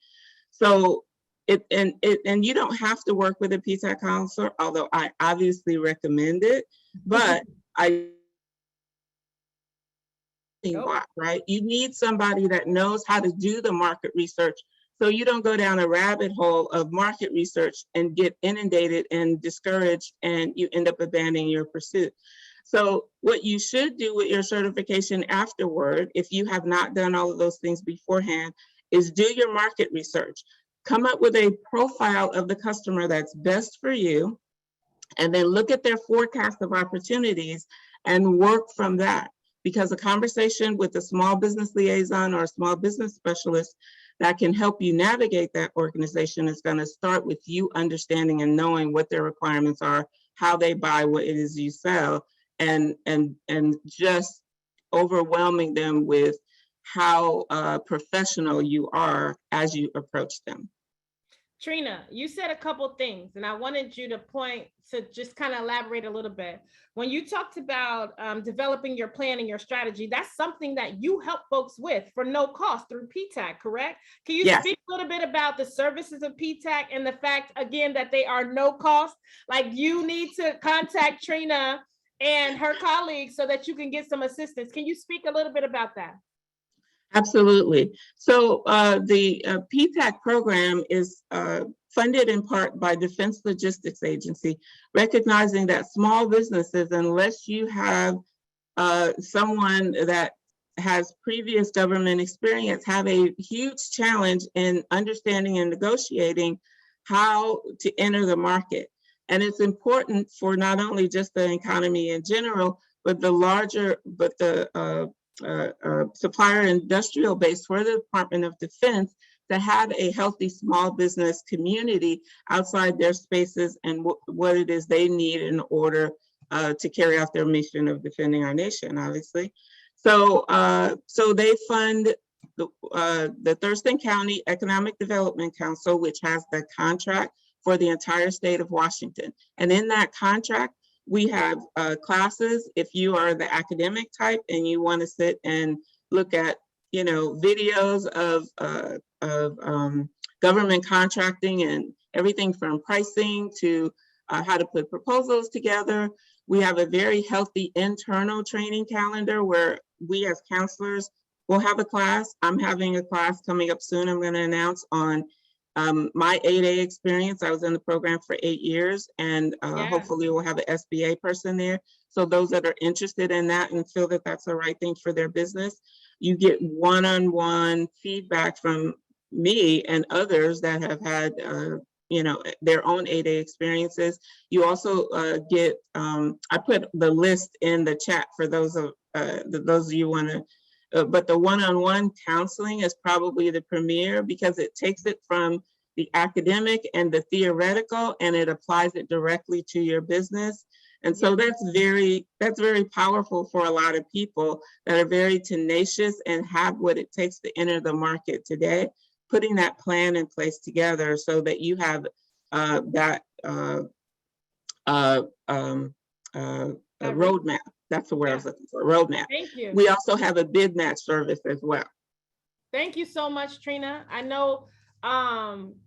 So and you don't have to work with a PTAC counselor, although I obviously recommend it, but right? You need somebody that knows how to do the market research, so you don't go down a rabbit hole of market research and get inundated and discouraged and you end up abandoning your pursuit. So what you should do with your certification afterward, if you have not done all of those things beforehand, is do your market research. Come up with a profile of the customer that's best for you, and then look at their forecast of opportunities and work from that. Because a conversation with a small business liaison or a small business specialist that can help you navigate that organization is going to start with you understanding and knowing what their requirements are, how they buy what it is you sell, and just overwhelming them with how professional you are as you approach them. Trina, you said a couple things, and I wanted you to point to just kind of elaborate a little bit. When you talked about developing your plan and your strategy, that's something that you help folks with for no cost through PTAC, correct? Can you speak a little bit about the services of PTAC and the fact, again, that they are no cost? Like, you need to contact Trina and her colleagues so that you can get some assistance. Can you speak a little bit about that? Absolutely. So the PTAC program is funded in part by Defense Logistics Agency, recognizing that small businesses, unless you have someone that has previous government experience, have a huge challenge in understanding and negotiating how to enter the market. And it's important for not only just the economy in general, but the larger, but the supplier industrial base for the Department of Defense to have a healthy small business community outside their spaces and what it is they need in order to carry out their mission of defending our nation, obviously. So, so they fund the Thurston County Economic Development Council, which has the contract for the entire state of Washington. And in that contract, we have classes. If you are the academic type and you want to sit and look at, you know, videos of government contracting and everything from pricing to how to put proposals together. We have a very healthy internal training calendar where we as counselors will have a class. I'm having a class coming up soon. I'm going to announce on my 8A experience. I was in the program for 8 years, and hopefully we'll have an SBA person there. So those that are interested in that and feel that that's the right thing for their business, you get one-on-one feedback from me and others that have had, you know, their own 8A experiences. You also get, I put the list in the chat for those of you want to. But the one-on-one counseling is probably the premier because it takes it from the academic and the theoretical and it applies it directly to your business. And so that's very powerful for a lot of people that are very tenacious and have what it takes to enter the market today, putting that plan in place together so that you have that roadmap. That's the word I was looking for, roadmap. Thank you. We also have a bid match service as well. Thank you so much, Trina. I know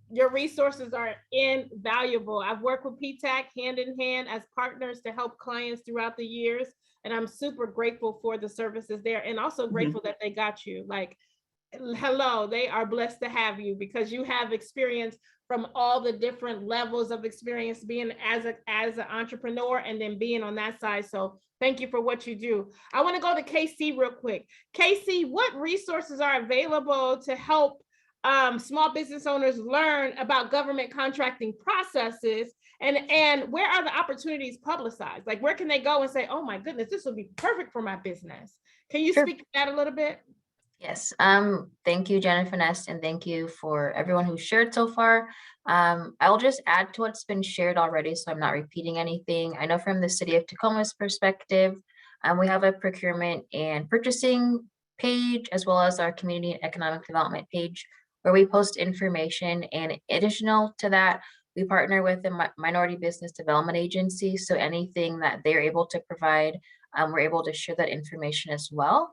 your resources are invaluable. I've worked with PTAC hand in hand as partners to help clients throughout the years, and I'm super grateful for the services there and also grateful that they got you. Like, hello, they are blessed to have you because you have experience from all the different levels of experience being as an entrepreneur and then being on that side. So thank you for what you do. I want to go to KC real quick. KC, what resources are available to help small business owners learn about government contracting processes, and where are the opportunities publicized? Like, where can they go and say, oh my goodness, this would be perfect for my business? Can you speak to that a little bit? Yes, thank you, Jennifer Ness, and thank you for everyone who shared so far. I'll just add to what's been shared already, so I'm not repeating anything. I know from the City of Tacoma's perspective, we have a procurement and purchasing page, as well as our community and economic development page, where we post information. And additional to that, we partner with the Minority Business Development Agency, so anything that they're able to provide, we're able to share that information as well.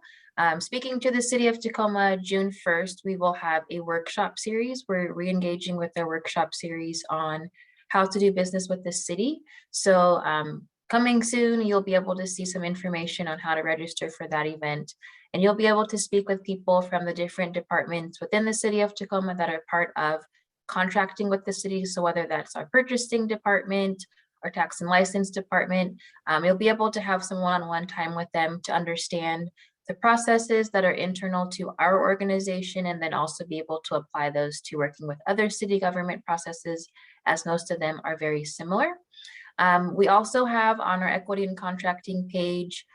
Speaking to the City of Tacoma, June 1st, we will have a workshop series. We're re-engaging with our workshop series on how to do business with the city. So coming soon, you'll be able to see some information on how to register for that event. And you'll be able to speak with people from the different departments within the City of Tacoma that are part of contracting with the city. So whether that's our purchasing department, our tax and license department, you'll be able to have some one-on-one time with them to understand the processes that are internal to our organization, and then also be able to apply those to working with other city government processes, as most of them are very similar. We also have on our equity and contracting page,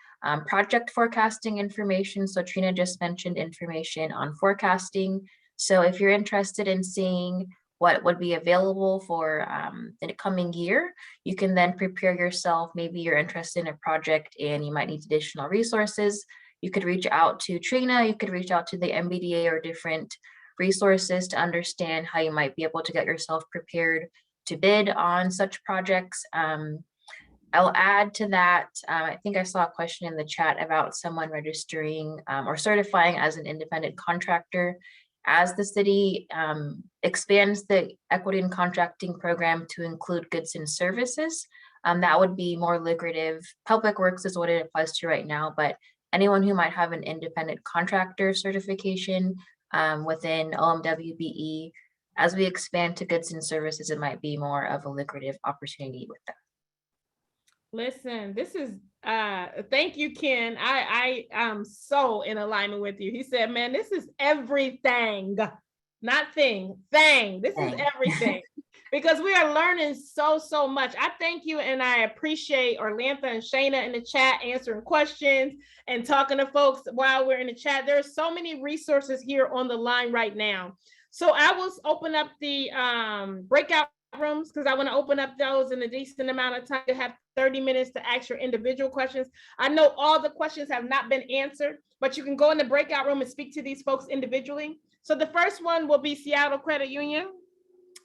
project forecasting information. So Trina just mentioned information on forecasting. So if you're interested in seeing what would be available for the coming year, you can then prepare yourself. Maybe you're interested in a project and you might need additional resources. you could reach out to Trina, you could reach out to the MBDA or different resources to understand how you might be able to get yourself prepared to bid on such projects. I'll add to that, I think I saw a question in the chat about someone registering or certifying as an independent contractor. As the city expands the equity and contracting program to include goods and services, that would be more lucrative. Public Works is what it applies to right now, but anyone who might have an independent contractor certification within OMWBE, as we expand to goods and services, it might be more of a lucrative opportunity with that. Listen, this is thank you, Ken. I am so in alignment with you. He said, man, this is everything, not thing. This is everything. Because we are learning so much. I thank you, and I appreciate Orlantha and Shayna in the chat answering questions and talking to folks while we're in the chat. There are so many resources here on the line right now. So I will open up the breakout rooms because I want to open up those in a decent amount of time. You have 30 minutes to ask your individual questions. I know all the questions have not been answered, but you can go in the breakout room and speak to these folks individually. So the first one will be Seattle Credit Union.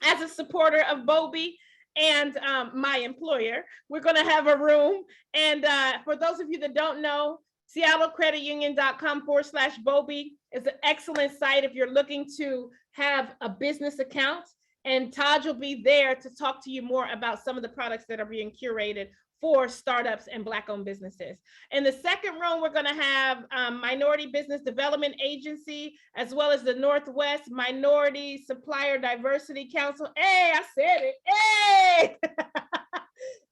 As a supporter of BOBE and my employer, we're going to have a room. And for those of you that don't know, seattlecreditunion.com/BOBE is an excellent site if you're looking to have a business account. And Taj will be there to talk to you more about some of the products that are being curated for startups and Black-owned businesses. In the second room, we're going to have Minority Business Development Agency, as well as the Northwest Minority Supplier Diversity Council. Hey, I said it. Hey!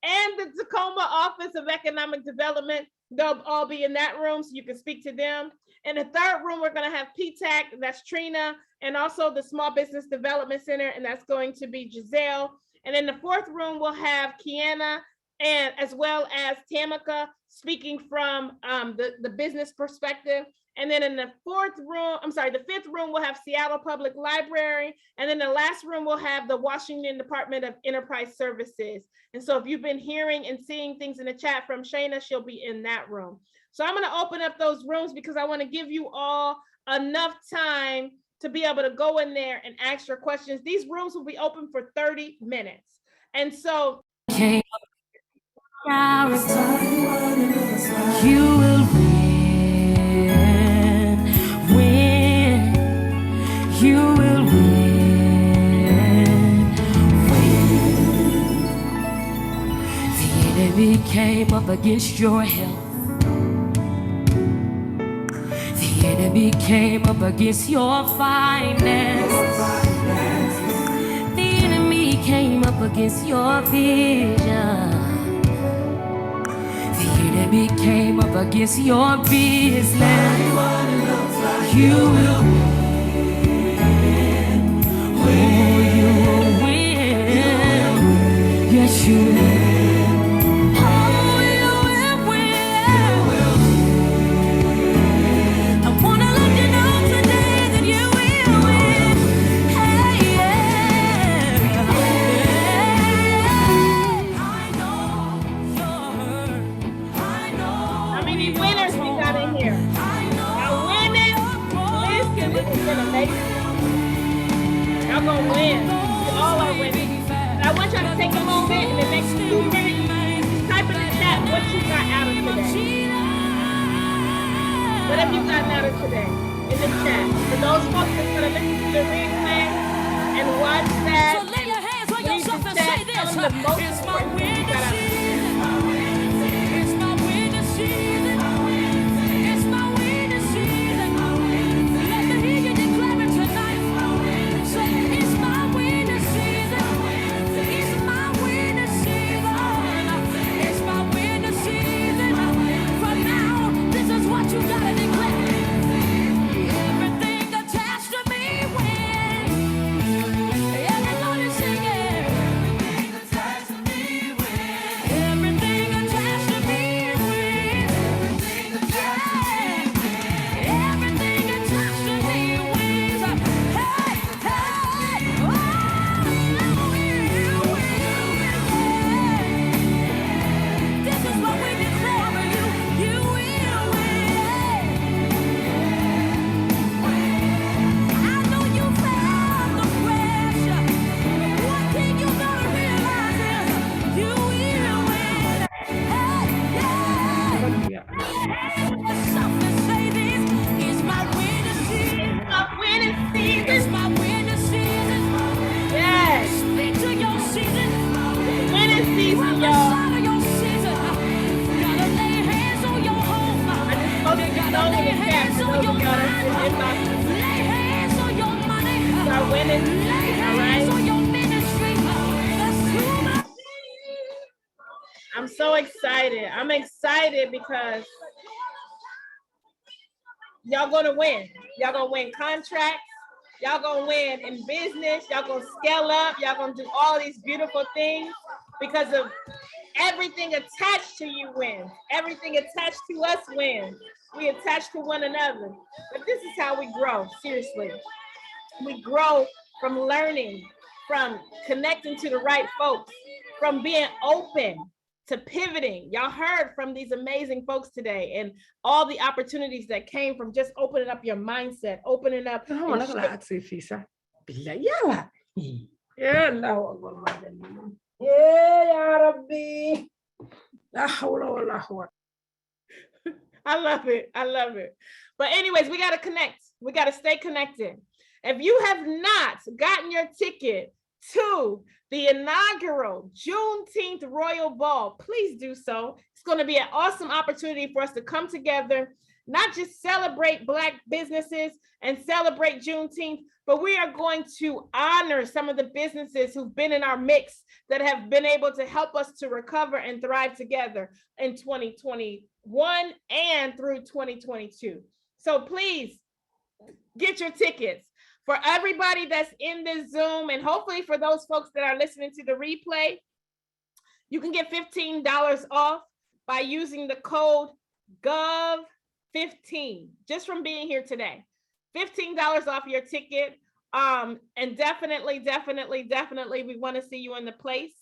And the Tacoma Office of Economic Development. They'll all be in that room, so you can speak to them. In the third room, we're going to have PTAC, that's Trina, and also the Small Business Development Center, and that's going to be Giselle. And in the fourth room, we'll have Kiana, and as well as Tamika speaking from the business perspective. And then in the the fifth room, we'll have Seattle Public Library. And then the last room, we'll have the Washington Department of Enterprise Services. And so if you've been hearing and seeing things in the chat from Shayna, she'll be in that room. So I'm going to open up those rooms because I want to give you all enough time to be able to go in there and ask your questions. These rooms will be open for 30 minutes. And so you will win, you will win. The enemy came up against your health. The enemy came up against your finances. The enemy came up against your vision. The enemy came up against your business. You will win. Oh, you will win. Yes, you will. Y'all gonna win. You all are winning. But I want y'all to take a moment in the next 2 minutes, type in the chat what you got out of today. What have you gotten out of today in the chat? For those folks that's gonna listen to the replay and watch that, So lay your hands on please yourself and chat say this. some of the most It's my important things you winning got out of today. season. It's my winning season. It's my winning season. Let me hear you declare it tonight. Say, it's my winning season. It's my winning season. It's my winning season. From now, this is what you gotta declare. Everything attached to me wins. Everybody sing it. Everything attached to me wins. so excited. I'm excited because y'all gonna win. Y'all gonna win contracts. Y'all gonna win in business. Y'all gonna scale up. Y'all gonna do all these beautiful things because of everything attached to you wins. Everything attached to us wins. We attach to one another. But this is how we grow, seriously. We grow from learning, from connecting to the right folks, from being open to pivoting. Y'all heard from these amazing folks today and all the opportunities that came from just opening up your mindset, opening up. I love it. I love it. But anyways, we got to connect. We got to stay connected. If you have not gotten your ticket to the inaugural Juneteenth Royal Ball, please do so. It's going to be an awesome opportunity for us to come together, not just celebrate Black businesses and celebrate Juneteenth, but we are going to honor some of the businesses who've been in our mix that have been able to help us to recover and thrive together in 2021 and through 2022. So please get your tickets. For everybody that's in this Zoom, and hopefully for those folks that are listening to the replay, you can get $15 off by using the code GOV15 just from being here today. $15 off your ticket. And definitely, we want to see you in the place.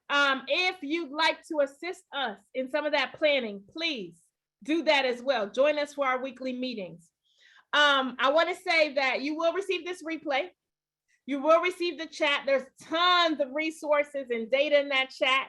If you'd like to assist us in some of that planning, please do that as well. Join us for our weekly meetings. I want to say that you will receive this replay. You will receive the chat. There's tons of resources and data in that chat.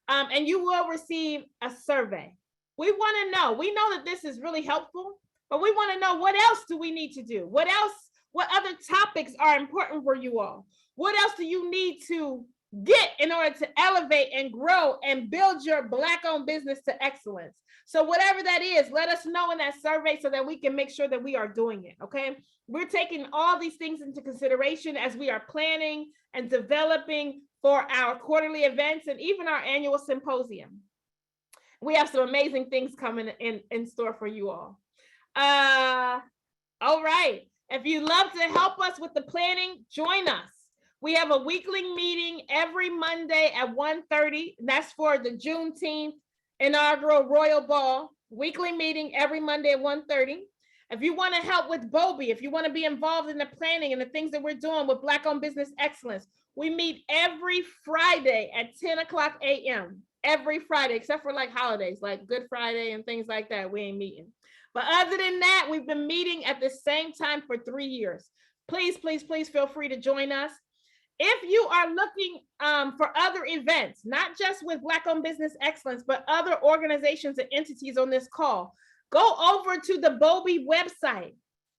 And you will receive a survey. We want to know. We know that this is really helpful, but we want to know what else do we need to do? What else? What other topics are important for you all? What else do you need to get in order to elevate and grow and build your Black-owned business to excellence? So whatever that is, let us know in that survey so that we can make sure that we are doing it, okay? We're taking all these things into consideration as we are planning and developing for our quarterly events and even our annual symposium. We have some amazing things coming in store for you all. All right. If you'd love to help us with the planning, join us. We have a weekly meeting every Monday at 1:30. That's for the Juneteenth inaugural Royal Ball. Weekly meeting every Monday at 1:30. If you want to help with BOBE, if you want to be involved in the planning and the things that we're doing with Black-owned business excellence, we meet every Friday at 10 o'clock a.m. Every Friday, except for like holidays, like Good Friday and things like that, we ain't meeting. But other than that, we've been meeting at the same time for 3 years. Please, please, please feel free to join us. If you are looking for other events, not just with Black-owned business excellence, but other organizations and entities on this call, go over to the BOBE website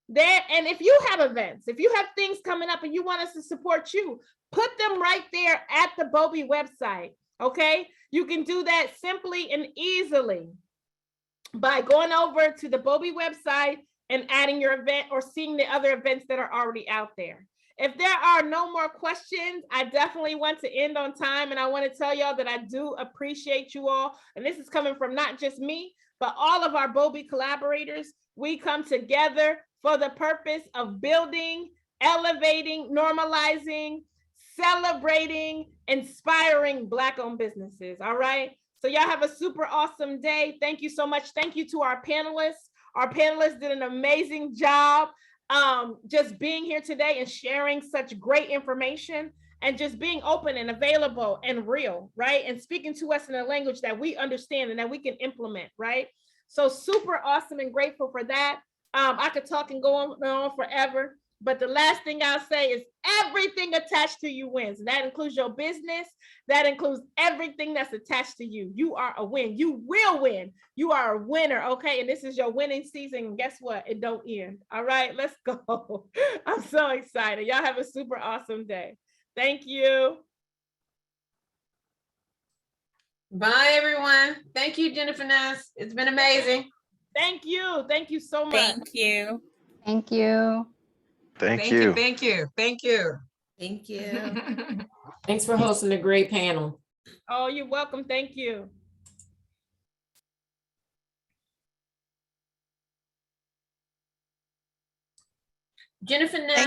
there. And if you have events, if you have things coming up and you want us to support you, put them right there at the BOBE website, okay? You can do that simply and easily by going over to the BOBE website and adding your event or seeing the other events that are already out there. If there are no more questions, I definitely want to end on time. And I want to tell y'all that I do appreciate you all. And this is coming from not just me, but all of our BOBE collaborators. We come together for the purpose of building, elevating, normalizing, celebrating, inspiring Black-owned businesses. All right. So y'all have a super awesome day. Thank you so much. Thank you to our panelists. Our panelists did an amazing job just being here today and sharing such great information and just being open and available and real, right? And speaking to us in a language that we understand and that we can implement, right? So super awesome and grateful for that. I could talk and go on forever, but the last thing I'll say is everything attached to you wins. And that includes your business. That includes everything that's attached to you. You are a win. You will win. You are a winner, okay? And this is your winning season. And guess what? It don't end. All right, let's go. I'm so excited. Y'all have a super awesome day. Thank you. Bye, everyone. Thank you, Jennifer Ness. It's been amazing. Thank you. Thank you so much. Thank you. Thank you. Thank you. Thank you. Thank you. Thank you. Thanks for hosting a great panel. Oh, you're welcome. Thank you. Jennifer Thank Ness,